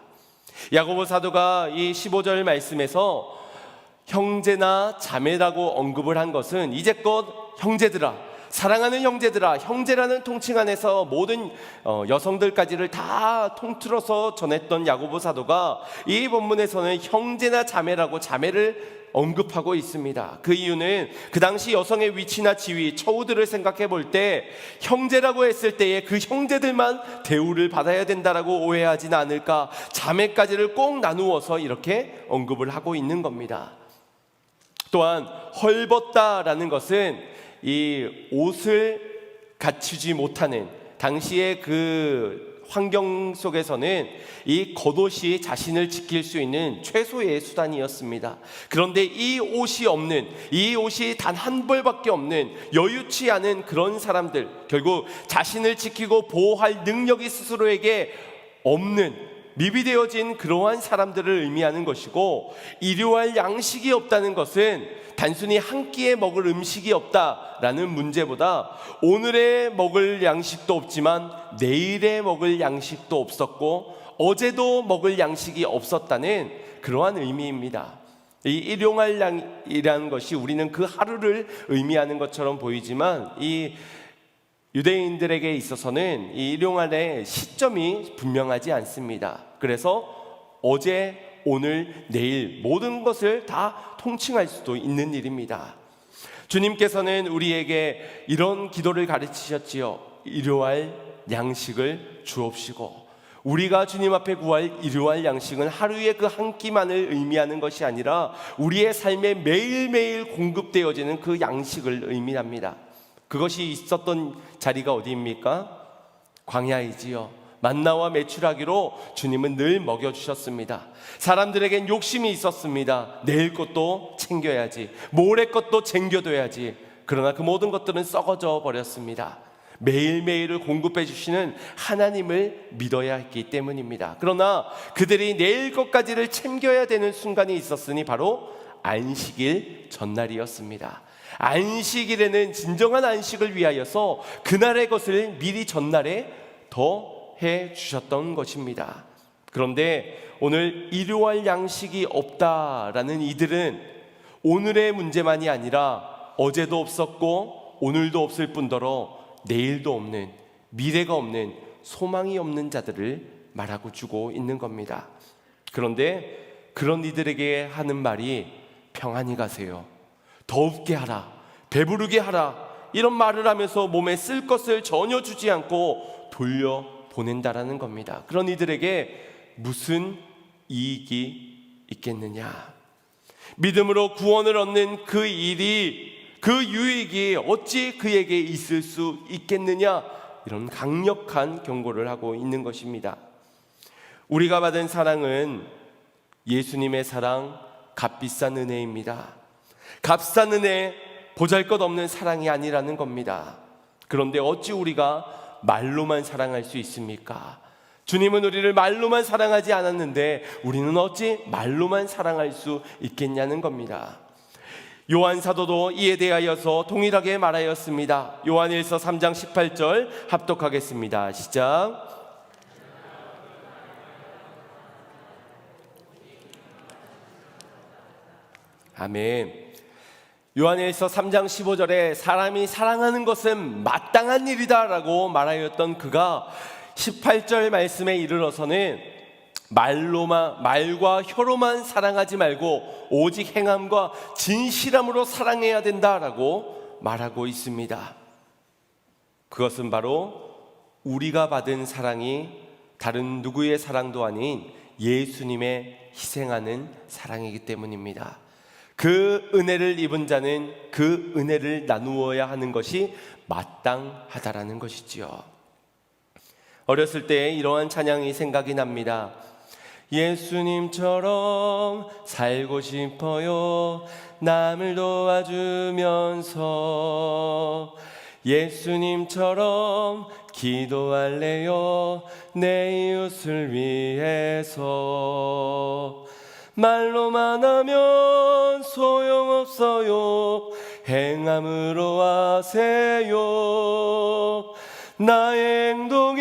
S1: 야고보 사도가 이 15절 말씀에서 형제나 자매라고 언급을 한 것은 이제껏 형제들아, 사랑하는 형제들아, 형제라는 통칭 안에서 모든 여성들까지를 다 통틀어서 전했던 야고보 사도가 이 본문에서는 형제나 자매라고 자매를 언급하고 있습니다. 그 이유는 그 당시 여성의 위치나 지위, 처우들을 생각해 볼 때 형제라고 했을 때에 그 형제들만 대우를 받아야 된다라고 오해하지는 않을까, 자매까지를 꼭 나누어서 이렇게 언급을 하고 있는 겁니다. 또한 헐벗다라는 것은 이 옷을 갖추지 못하는 당시의 그 환경 속에서는 이 겉옷이 자신을 지킬 수 있는 최소의 수단이었습니다. 그런데 이 옷이 없는, 이 옷이 단 한 벌밖에 없는 여유치 않은 그런 사람들, 결국 자신을 지키고 보호할 능력이 스스로에게 없는 미비되어진 그러한 사람들을 의미하는 것이고, 일용할 양식이 없다는 것은 단순히 한 끼에 먹을 음식이 없다라는 문제보다 오늘에 먹을 양식도 없지만 내일에 먹을 양식도 없었고 어제도 먹을 양식이 없었다는 그러한 의미입니다. 이 일용할 양이라는 것이 우리는 그 하루를 의미하는 것처럼 보이지만 이 유대인들에게 있어서는 이 일용할의 시점이 분명하지 않습니다. 그래서 어제, 오늘, 내일 모든 것을 다 통칭할 수도 있는 일입니다. 주님께서는 우리에게 이런 기도를 가르치셨지요. 일용할 양식을 주옵시고, 우리가 주님 앞에 구할 일용할 양식은 하루의 그 한 끼만을 의미하는 것이 아니라 우리의 삶에 매일매일 공급되어지는 그 양식을 의미합니다. 그것이 있었던 자리가 어디입니까? 광야이지요. 만나와 메추라기로 주님은 늘 먹여주셨습니다. 사람들에겐 욕심이 있었습니다. 내일 것도 챙겨야지, 모레 것도 챙겨둬야지. 그러나 그 모든 것들은 썩어져 버렸습니다. 매일매일을 공급해 주시는 하나님을 믿어야 했기 때문입니다. 그러나 그들이 내일 것까지를 챙겨야 되는 순간이 있었으니 바로 안식일 전날이었습니다. 안식일에는 진정한 안식을 위하여서 그날의 것을 미리 전날에 더 해 주셨던 것입니다. 그런데 오늘 일용할 양식이 없다라는 이들은 오늘의 문제만이 아니라 어제도 없었고 오늘도 없을 뿐더러 내일도 없는, 미래가 없는, 소망이 없는 자들을 말하고 주고 있는 겁니다. 그런데 그런 이들에게 하는 말이 평안히 가세요, 더웁게 하라, 배부르게 하라, 이런 말을 하면서 몸에 쓸 것을 전혀 주지 않고 돌려보낸다라는 겁니다. 그런 이들에게 무슨 이익이 있겠느냐? 믿음으로 구원을 얻는 그 일이, 그 유익이 어찌 그에게 있을 수 있겠느냐? 이런 강력한 경고를 하고 있는 것입니다. 우리가 받은 사랑은 예수님의 사랑, 값비싼 은혜입니다. 값싼 은혜, 보잘것없는 사랑이 아니라는 겁니다. 그런데 어찌 우리가 말로만 사랑할 수 있습니까? 주님은 우리를 말로만 사랑하지 않았는데 우리는 어찌 말로만 사랑할 수 있겠냐는 겁니다. 요한 사도도 이에 대하여서 동일하게 말하였습니다. 요한일서 3장 18절 합독하겠습니다. 시작. 아멘. 요한일서 3장 15절에 사람이 사랑하는 것은 마땅한 일이다 라고 말하였던 그가 18절 말씀에 이르러서는 말과 혀로만 사랑하지 말고 오직 행함과 진실함으로 사랑해야 된다라고 말하고 있습니다. 그것은 바로 우리가 받은 사랑이 다른 누구의 사랑도 아닌 예수님의 희생하는 사랑이기 때문입니다. 그 은혜를 입은 자는 그 은혜를 나누어야 하는 것이 마땅하다라는 것이지요. 어렸을 때 이러한 찬양이 생각이 납니다. 예수님처럼 살고 싶어요. 남을 도와주면서 예수님처럼 기도할래요. 내 이웃을 위해서. 말로만 하면 소용없어요. 행함으로 하세요. 나의 행동이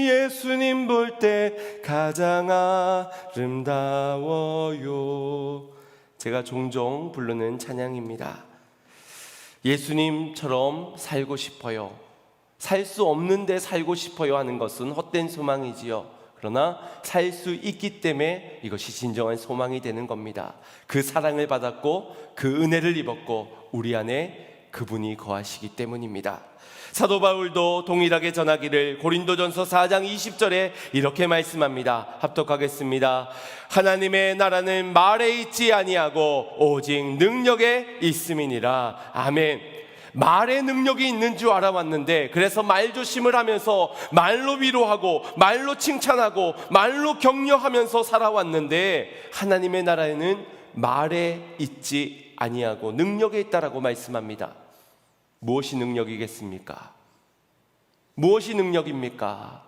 S1: 예수님 볼 때 가장 아름다워요. 제가 종종 부르는 찬양입니다. 예수님처럼 살고 싶어요. 살 수 없는데 살고 싶어요 하는 것은 헛된 소망이지요. 그러나 살 수 있기 때문에 이것이 진정한 소망이 되는 겁니다. 그 사랑을 받았고 그 은혜를 입었고 우리 안에 그분이 거하시기 때문입니다. 사도 바울도 동일하게 전하기를 고린도전서 4장 20절에 이렇게 말씀합니다. 합독하겠습니다. 하나님의 나라는 말에 있지 아니하고 오직 능력에 있음이니라. 아멘. 말의 능력이 있는 줄 알아왔는데, 그래서 말조심을 하면서 말로 위로하고 말로 칭찬하고 말로 격려하면서 살아왔는데, 하나님의 나라에는 말에 있지 아니하고 능력에 있다라고 말씀합니다. 무엇이 능력이겠습니까? 무엇이 능력입니까?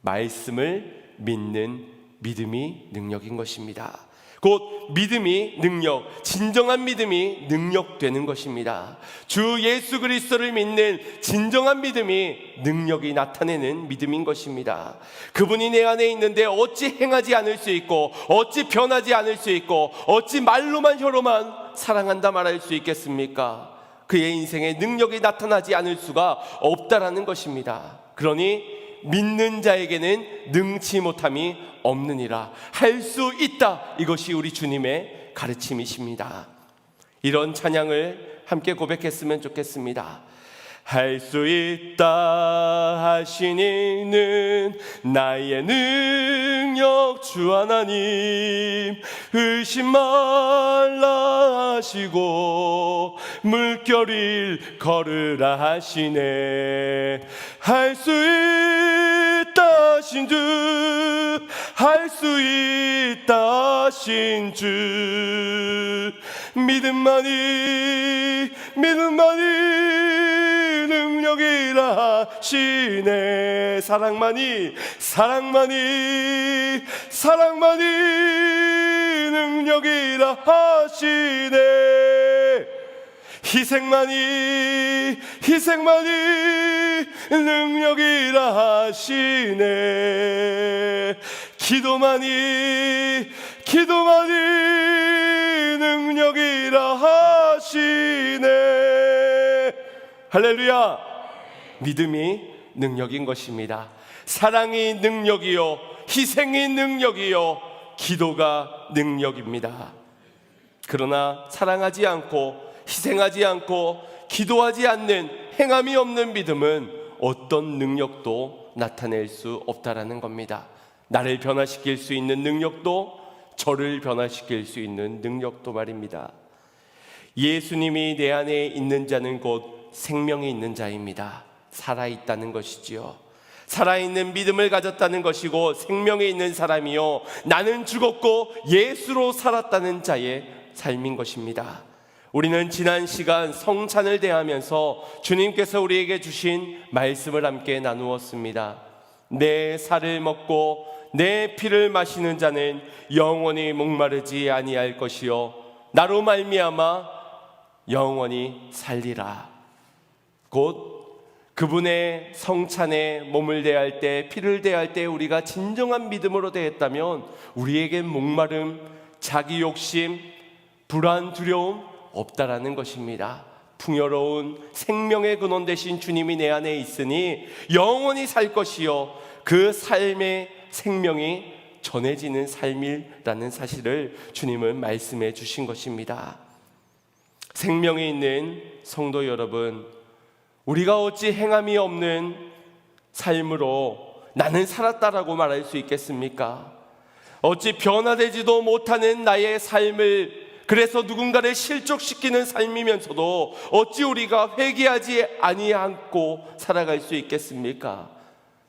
S1: 말씀을 믿는 믿음이 능력인 것입니다. 곧 믿음이 능력, 진정한 믿음이 능력되는 것입니다. 주 예수 그리스도를 믿는 진정한 믿음이 능력이 나타내는 믿음인 것입니다. 그분이 내 안에 있는데 어찌 행하지 않을 수 있고, 어찌 변하지 않을 수 있고, 어찌 말로만 혀로만 사랑한다 말할 수 있겠습니까? 그의 인생에 능력이 나타나지 않을 수가 없다라는 것입니다. 그러니 믿는 자에게는 능치 못함이 없느니라. 할 수 있다. 이것이 우리 주님의 가르침이십니다. 이런 찬양을 함께 고백했으면 좋겠습니다. 할 수 있다 하시니는 나의 능력 주 하나님, 의심 말라 하시고 물결을 걸으라 하시네. 할 수 있다 하신 주, 할 수 있다 하신 주, 믿음만이 능력이라 하시네. 사랑만이 능력이라 하시네. 희생만이 능력이라 하시네. 기도만이 능력이라 하시네. 할렐루야. 믿음이 능력인 것입니다. 사랑이 능력이요, 희생이 능력이요, 기도가 능력입니다. 그러나 사랑하지 않고 희생하지 않고 기도하지 않는 행함이 없는 믿음은 어떤 능력도 나타낼 수 없다라는 겁니다. 나를 변화시킬 수 있는 능력도, 저를 변화시킬 수 있는 능력도 말입니다. 예수님이 내 안에 있는 자는 곧 생명이 있는 자입니다. 살아있다는 것이지요. 살아있는 믿음을 가졌다는 것이고, 생명에 있는 사람이요, 나는 죽었고 예수로 살았다는 자의 삶인 것입니다. 우리는 지난 시간 성찬을 대하면서 주님께서 우리에게 주신 말씀을 함께 나누었습니다. 내 살을 먹고 내 피를 마시는 자는 영원히 목마르지 아니할 것이요, 나로 말미암아 영원히 살리라. 곧 그분의 성찬에 몸을 대할 때, 피를 대할 때 우리가 진정한 믿음으로 대했다면 우리에게 목마름, 자기 욕심, 불안, 두려움 없다라는 것입니다. 풍요로운 생명의 근원 되신 주님이 내 안에 있으니 영원히 살 것이요 그 삶의 생명이 전해지는 삶이라는 사실을 주님은 말씀해 주신 것입니다. 생명이 있는 성도 여러분, 우리가 어찌 행함이 없는 삶으로 나는 살았다라고 말할 수 있겠습니까? 어찌 변화되지도 못하는 나의 삶을, 그래서 누군가를 실족시키는 삶이면서도 어찌 우리가 회개하지 아니하고 살아갈 수 있겠습니까?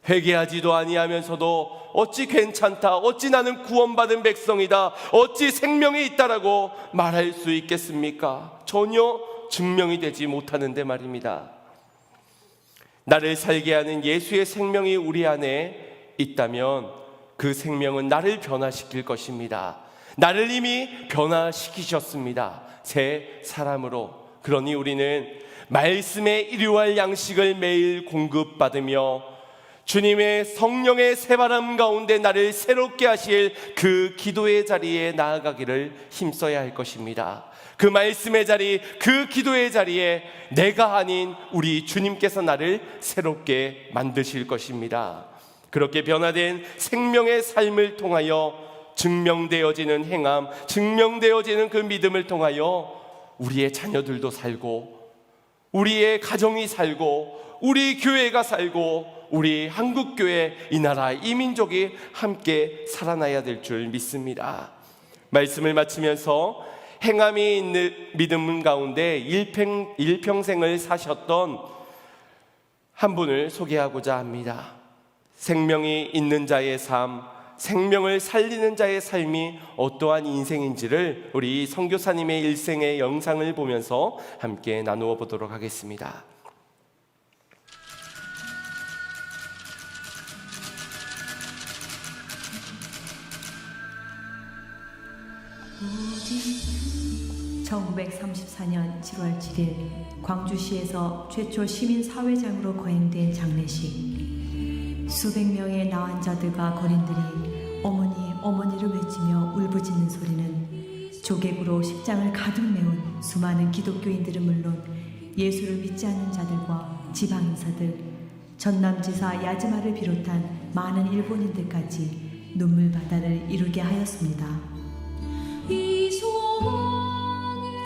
S1: 회개하지도 아니하면서도 어찌 괜찮다, 어찌 나는 구원받은 백성이다, 어찌 생명이 있다라고 말할 수 있겠습니까? 전혀 증명이 되지 못하는데 말입니다. 나를 살게 하는 예수의 생명이 우리 안에 있다면 그 생명은 나를 변화시킬 것입니다. 나를 이미 변화시키셨습니다. 새 사람으로. 그러니 우리는 말씀에 일용할 양식을 매일 공급받으며 주님의 성령의 새바람 가운데 나를 새롭게 하실 그 기도의 자리에 나아가기를 힘써야 할 것입니다. 그 말씀의 자리, 그 기도의 자리에 내가 아닌 우리 주님께서 나를 새롭게 만드실 것입니다. 그렇게 변화된 생명의 삶을 통하여 증명되어지는 행함, 증명되어지는 그 믿음을 통하여 우리의 자녀들도 살고, 우리의 가정이 살고, 우리 교회가 살고, 우리 한국교회, 이 나라, 이 민족이 함께 살아나야 될 줄 믿습니다. 말씀을 마치면서 행함이 있는 믿음 가운데 일평생을 사셨던 한 분을 소개하고자 합니다. 생명이 있는 자의 삶, 생명을 살리는 자의 삶이 어떠한 인생인지를 우리 선교사님의 일생의 영상을 보면서 함께 나누어 보도록 하겠습니다.
S2: (1934년 7월 7일) 광주시에서 최초 시민사회장으로 거행된 장례식. 수백 명의 나환자들과 거린들이 어머니 어머니를 외치며 울부짖는 소리는 조객으로 식장을 가득 메운 수많은 기독교인들은 물론 예수를 믿지 않는 자들과 지방인사들, 전남지사 야즈마를 비롯한 많은 일본인들까지 눈물바다를 이루게 하였습니다.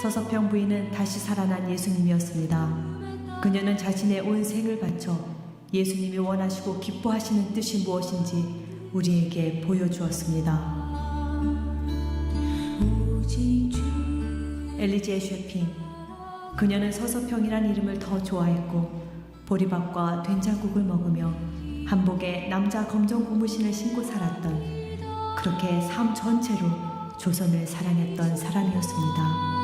S2: 서서평 부인은 다시 살아난 예수님이었습니다. 그녀는 자신의 온 생을 바쳐 예수님이 원하시고 기뻐하시는 뜻이 무엇인지 우리에게 보여주었습니다. 엘리제 쉐핑. 그녀는 서서평이란 이름을 더 좋아했고 보리밥과 된장국을 먹으며 한복에 남자 검정 고무신을 신고 살았던, 그렇게 삶 전체로 조선을 사랑했던 사람이었습니다.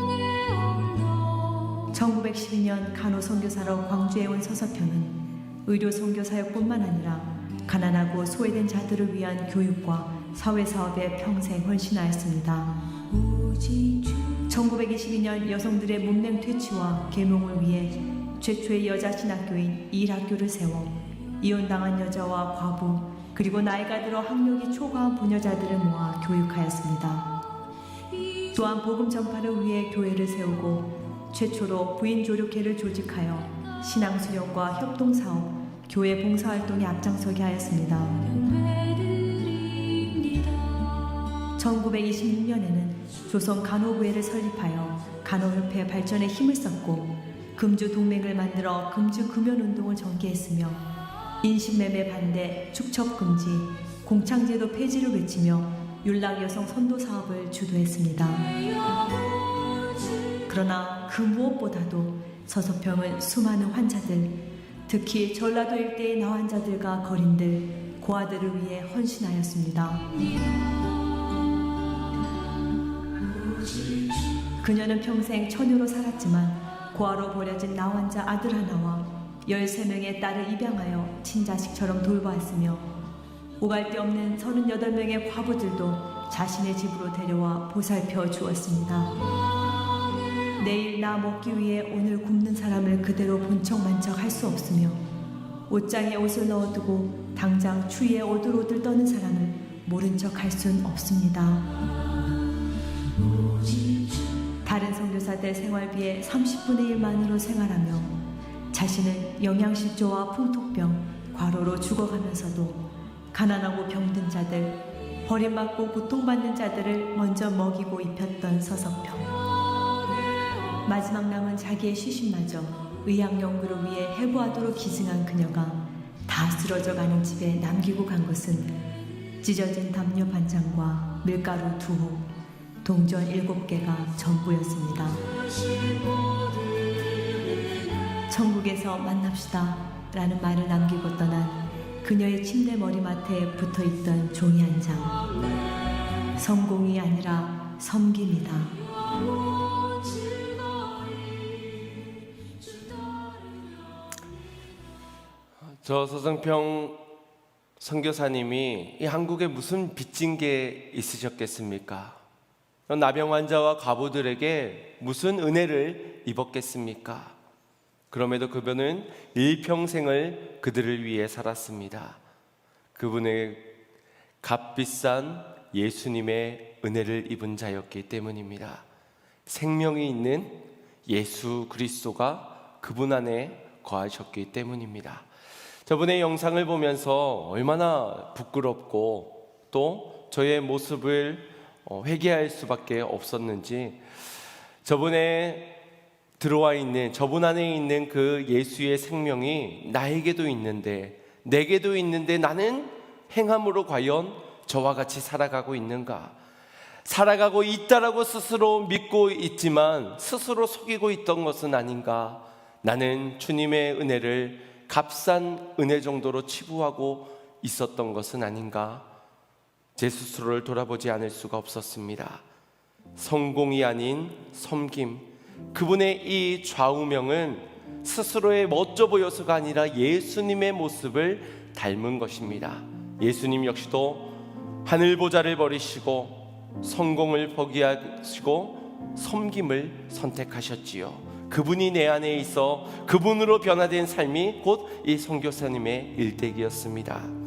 S2: 1912년 간호 선교사로 광주에 온 서서평은 의료 선교사역뿐만 아니라 가난하고 소외된 자들을 위한 교육과 사회사업에 평생 헌신하였습니다. 1922년 여성들의 문맹 퇴치와 계몽을 위해 최초의 여자 신학교인 이일학교를 세워 이혼당한 여자와 과부, 그리고 나이가 들어 학력이 초과한 부녀자들을 모아 교육하였습니다. 또한 복음 전파를 위해 교회를 세우고 최초로 부인 조력회를 조직하여 신앙 수련과 협동 사업, 교회 봉사 활동에 앞장서게 하였습니다. 1926년에는 조선 간호부회를 설립하여 간호협회 발전에 힘을 썼고 금주 동맹을 만들어 금주 금연 운동을 전개했으며 인신매매 반대, 축첩 금지, 공창제도 폐지를 외치며 율락 여성 선도 사업을 주도했습니다. 그러나 그 무엇보다도 서서평은 수많은 환자들, 특히 전라도 일대의 나환자들과 거린들, 고아들을 위해 헌신하였습니다. 그녀는 평생 처녀로 살았지만 고아로 버려진 나환자 아들 하나와 13명의 딸을 입양하여 친자식처럼 돌보았으며 오갈 데 없는 38명의 과부들도 자신의 집으로 데려와 보살펴 주었습니다. 내일 나 먹기 위해 오늘 굶는 사람을 그대로 본척만척 할 수 없으며 옷장에 옷을 넣어두고 당장 추위에 오들오들 떠는 사람을 모른 척 할 순 없습니다. 종사대 생활비의 30분의 1만으로 생활하며 자신은 영양실조와 풍토병, 과로로 죽어가면서도 가난하고 병든 자들, 버림받고 고통받는 자들을 먼저 먹이고 입혔던 서석평. 마지막 남은 자기의 시신마저 의학연구를 위해 해부하도록 기증한 그녀가 다 쓰러져가는 집에 남기고 간 것은 찢어진 담요 반찬과 밀가루 2호, 동전 7개가 전부였습니다. 천국에서 만납시다 라는 말을 남기고 떠난 그녀의 침대 머리맡에 붙어있던 종이 한 장. 성공이 아니라 섬김이다.
S1: 저 서성평 선교사님이 이 한국에 무슨 빚진 게 있으셨겠습니까? 나병 환자와 과부들에게 무슨 은혜를 입었겠습니까? 그럼에도 그분은 일평생을 그들을 위해 살았습니다. 그분의 값비싼 예수님의 은혜를 입은 자였기 때문입니다. 생명이 있는 예수 그리스도가 그분 안에 거하셨기 때문입니다. 저분의 영상을 보면서 얼마나 부끄럽고 또 저의 모습을 회개할 수밖에 없었는지, 저분의 들어와 있는, 저분 안에 있는 그 예수의 생명이 나에게도 있는데, 내게도 있는데 나는 행함으로 과연 저와 같이 살아가고 있는가? 살아가고 있다라고 스스로 믿고 있지만 스스로 속이고 있던 것은 아닌가? 나는 주님의 은혜를 값싼 은혜 정도로 치부하고 있었던 것은 아닌가? 제 스스로를 돌아보지 않을 수가 없었습니다. 성공이 아닌 섬김, 그분의 이 좌우명은 스스로의 멋져 보여서가 아니라 예수님의 모습을 닮은 것입니다. 예수님 역시도 하늘 보좌를 버리시고 성공을 포기하시고 섬김을 선택하셨지요. 그분이 내 안에 있어 그분으로 변화된 삶이 곧 이 선교사님의 일대기였습니다.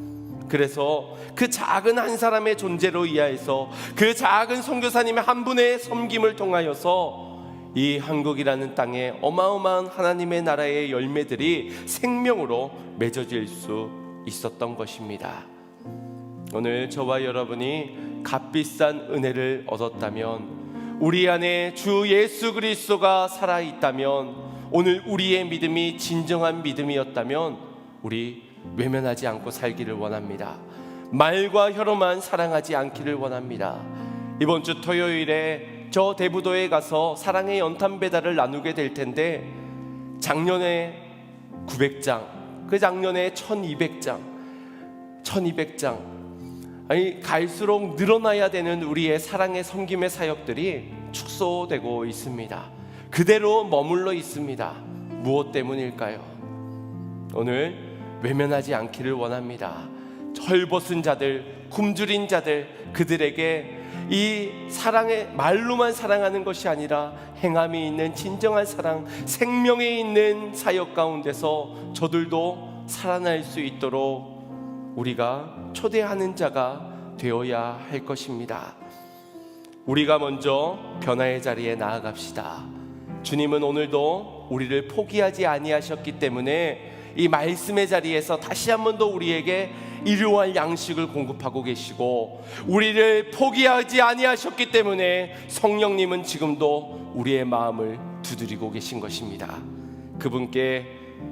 S1: 그래서 그 작은 한 사람의 존재로 이하여서 그 작은 선교사님의 한 분의 섬김을 통하여서 이 한국이라는 땅에 어마어마한 하나님의 나라의 열매들이 생명으로 맺어질 수 있었던 것입니다. 오늘 저와 여러분이 값비싼 은혜를 얻었다면, 우리 안에 주 예수 그리스도가 살아있다면, 오늘 우리의 믿음이 진정한 믿음이었다면 우리 외면하지 않고 살기를 원합니다. 말과 혀로만 사랑하지 않기를 원합니다. 이번 주 토요일에 저 대부도에 가서 사랑의 연탄 배달을 나누게 될 텐데, 작년에 900장, 그 작년에 1200장, 아니 갈수록 늘어나야 되는 우리의 사랑의 섬김의 사역들이 축소되고 있습니다. 그대로 머물러 있습니다. 무엇 때문일까요? 오늘 외면하지 않기를 원합니다. 헐벗은 자들, 굶주린 자들, 그들에게 이 사랑의 말로만 사랑하는 것이 아니라 행함이 있는 진정한 사랑, 생명이 있는 사역 가운데서 저들도 살아날 수 있도록 우리가 초대하는 자가 되어야 할 것입니다. 우리가 먼저 변화의 자리에 나아갑시다. 주님은 오늘도 우리를 포기하지 아니하셨기 때문에 이 말씀의 자리에서 다시 한 번 더 우리에게 일용할 양식을 공급하고 계시고, 우리를 포기하지 아니하셨기 때문에 성령님은 지금도 우리의 마음을 두드리고 계신 것입니다. 그분께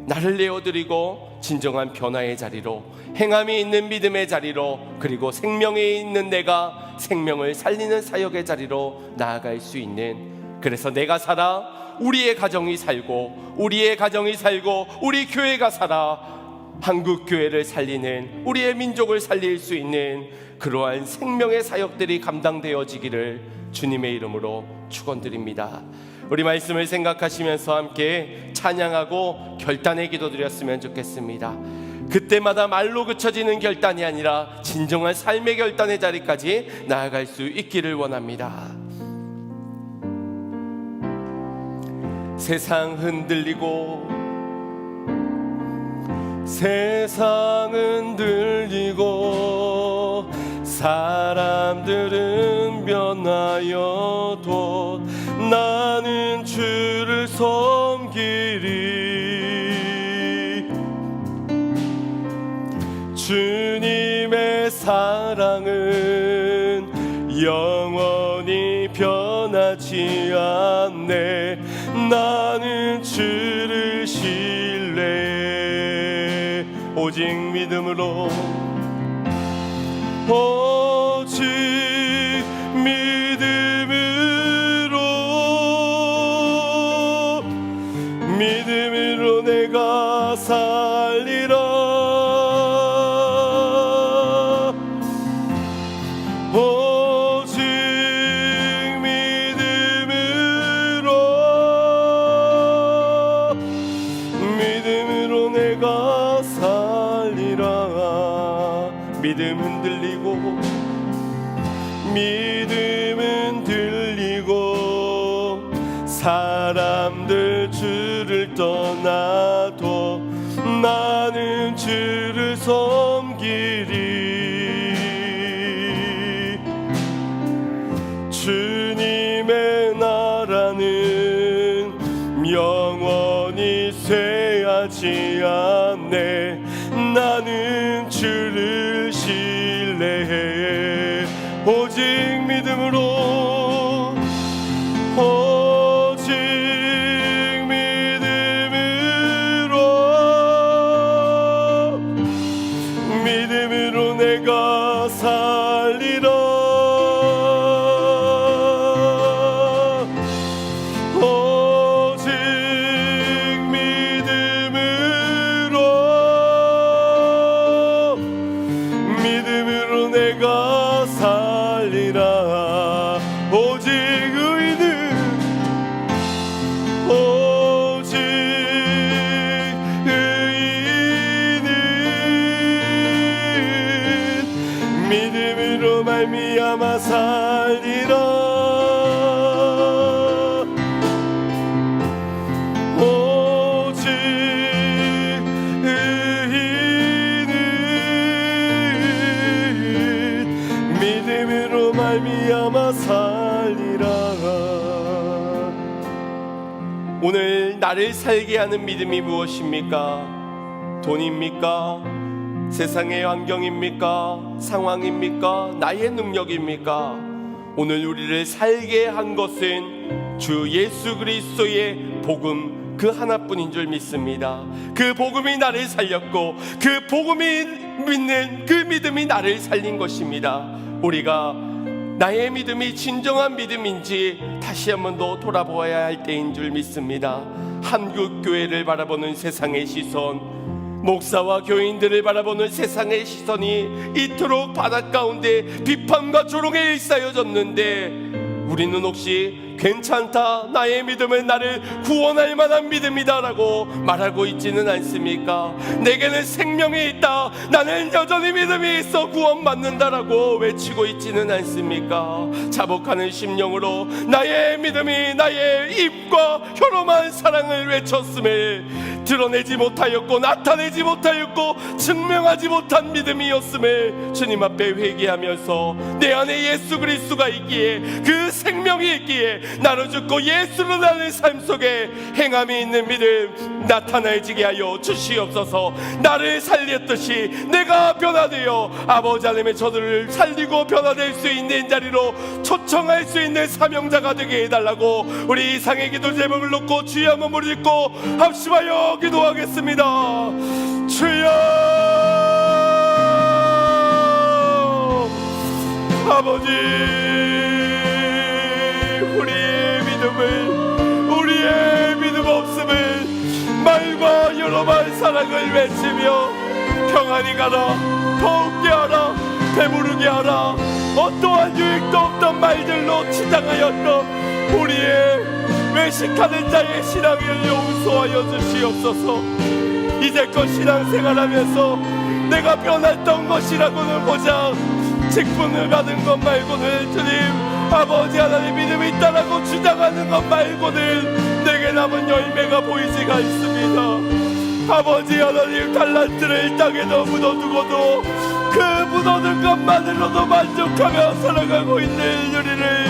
S1: 나를 내어드리고 진정한 변화의 자리로, 행함이 있는 믿음의 자리로, 그리고 생명에 있는 내가 생명을 살리는 사역의 자리로 나아갈 수 있는, 그래서 내가 살아 우리의 가정이 살고, 우리의 가정이 살고 우리 교회가 살아 한국 교회를 살리는, 우리의 민족을 살릴 수 있는 그러한 생명의 사역들이 감당되어지기를 주님의 이름으로 축원드립니다. 우리 말씀을 생각하시면서 함께 찬양하고 결단의 기도 드렸으면 좋겠습니다. 그때마다 말로 그쳐지는 결단이 아니라 진정한 삶의 결단의 자리까지 나아갈 수 있기를 원합니다. 세상 흔들리고, 세상 흔들리고, 사람들은 변하여도 나는 섬기리. 주님의 사랑은 영원히 변하지 않네. 나는 주를 신뢰해. 오직 믿음으로, 오직 믿음으로 내가 살리라. 오직 믿음으로 내가 살리라. 믿음은 들리고, 믿음은 들리고, 사람들 주를 떠나도 나는 주를 섬기리. 주님의 나라는 영원히 쇠하지 않네. 나는 주를 신뢰해. 오직 믿음으로, 오직 믿음으로 내가 살리라. 오직 믿음으로 내가 살리라. 오직 의인은, 오직 의인은 믿음으로 말미암아 살리라. 오직 의인은 믿음으로 말미암아 살리라. 오늘 나를 살게 하는 믿음이 무엇입니까? 돈입니까? 세상의 환경입니까? 상황입니까? 나의 능력입니까? 오늘 우리를 살게 한 것은 주 예수 그리스도의 복음 그 하나뿐인 줄 믿습니다. 그 복음이 나를 살렸고, 그 복음이 믿는 그 믿음이 나를 살린 것입니다. 우리가 나의 믿음이 진정한 믿음인지 다시 한번 더 돌아보아야 할 때인 줄 믿습니다. 한국 교회를 바라보는 세상의 시선, 목사와 교인들을 바라보는 세상의 시선이 이토록 바닷 가운데 비판과 조롱에 일싸여졌는데, 우리는 혹시 괜찮다, 나의 믿음은 나를 구원할 만한 믿음이다 라고 말하고 있지는 않습니까? 내게는 생명이 있다, 나는 여전히 믿음이 있어 구원받는다 라고 외치고 있지는 않습니까? 자복하는 심령으로 나의 믿음이 나의 입과 혀로만 사랑을 외쳤음을 드러내지 못하였고, 나타내지 못하였고, 증명하지 못한 믿음이었음을 주님 앞에 회개하면서, 내 안에 예수 그리스도가 있기에, 그 생명이 있기에 나로 죽고 예수로 나는 삶 속에 행함이 있는 믿음 나타나지게 하여 주시옵소서. 나를 살렸듯이 내가 변화되어 아버지 하나님의 저들을 살리고 변화될 수 있는 자리로 초청할 수 있는 사명자가 되게 해달라고 우리 이상의 기도 제목을 놓고 주여 한번 부르짖고 합심하여 기도하겠습니다. 주여, 아버지, 우리의 믿음 없음을 말과 여러 말 사랑을 외치며 평안히 가라, 더욱게 하라, 배부르게 하라, 어떠한 유익도 없던 말들로 치장하였던 우리의 외식하는 자의 신앙을 용서하여 주시옵소서. 이제껏 신앙생활하면서 내가 변했던 것이라고는 보자 직분을 받은 것 말고는, 주님 아버지 하나님 믿음이 있다라고 주장하는 것 말고는 내게 남은 열매가 보이지가 않습니다. 아버지 하나님, 달란트를 땅에 묻어두고도 그 묻어둔 것만으로도 만족하며 살아가고 있는 우리를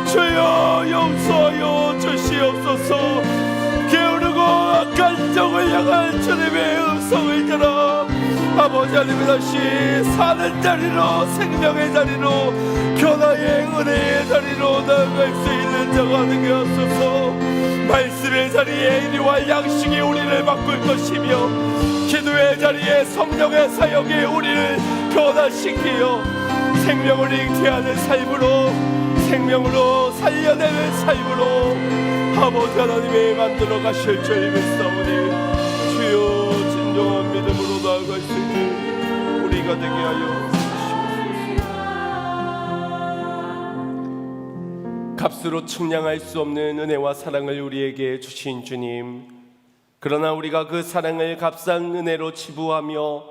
S1: 주여 용서하여 주시옵소서. 찬양할 주님의 음성을 들어 아버지 하나님 다시 사는 자리로, 생명의 자리로, 변화의 은혜의 자리로 나아갈 수 있는 자가 되게 하소서. 말씀의 자리에 이리와 양식이 우리를 바꿀 것이며 기도의 자리에 성령의 사역이 우리를 변화시키어 생명을 잉태하는 삶으로, 생명으로 살려내는 삶으로 아버지 하나님이 만들어 가실 줄 믿사오니 주여 진정한 믿음으로 나아갈 수 있는 우리가 되게 하여 값으로 측량할 수 없는 은혜와 사랑을 우리에게 주신 주님, 그러나 우리가 그 사랑을 값싼 은혜로 치부하며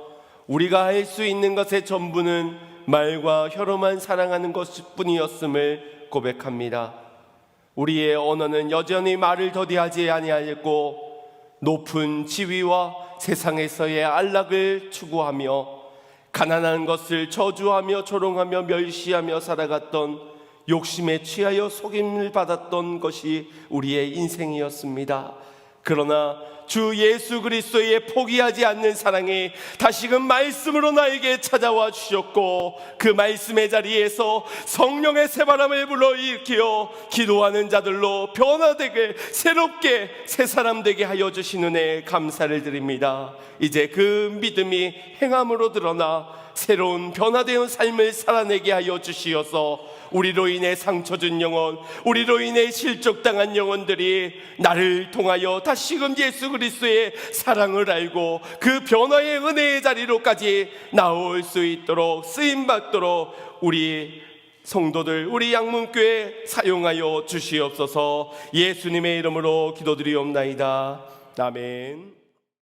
S1: 우리가 할 수 있는 것의 전부는 말과 혀로만 사랑하는 것뿐이었음을 고백합니다. 우리의 언어는 여전히 말을 더디하지 아니하였고 높은 지위와 세상에서의 안락을 추구하며 가난한 것을 저주하며 조롱하며 멸시하며 살아갔던, 욕심에 취하여 속임을 받았던 것이 우리의 인생이었습니다. 그러나 주 예수 그리스도의 포기하지 않는 사랑이 다시금 말씀으로 나에게 찾아와 주셨고, 그 말씀의 자리에서 성령의 새바람을 불러일으켜 기도하는 자들로 변화되게 새롭게 새 사람 되게 하여 주신 은혜에 감사를 드립니다. 이제 그 믿음이 행함으로 드러나 새로운 변화되어 삶을 살아내게 하여 주시어서 우리로 인해 상처 준 영혼, 우리로 인해 실족당한 영혼들이 나를 통하여 다시금 예수 그리스도의 사랑을 알고 그 변화의 은혜의 자리로까지 나올 수 있도록 쓰임받도록 우리 성도들, 우리 양문교회 사용하여 주시옵소서. 예수님의 이름으로 기도드리옵나이다. 아멘.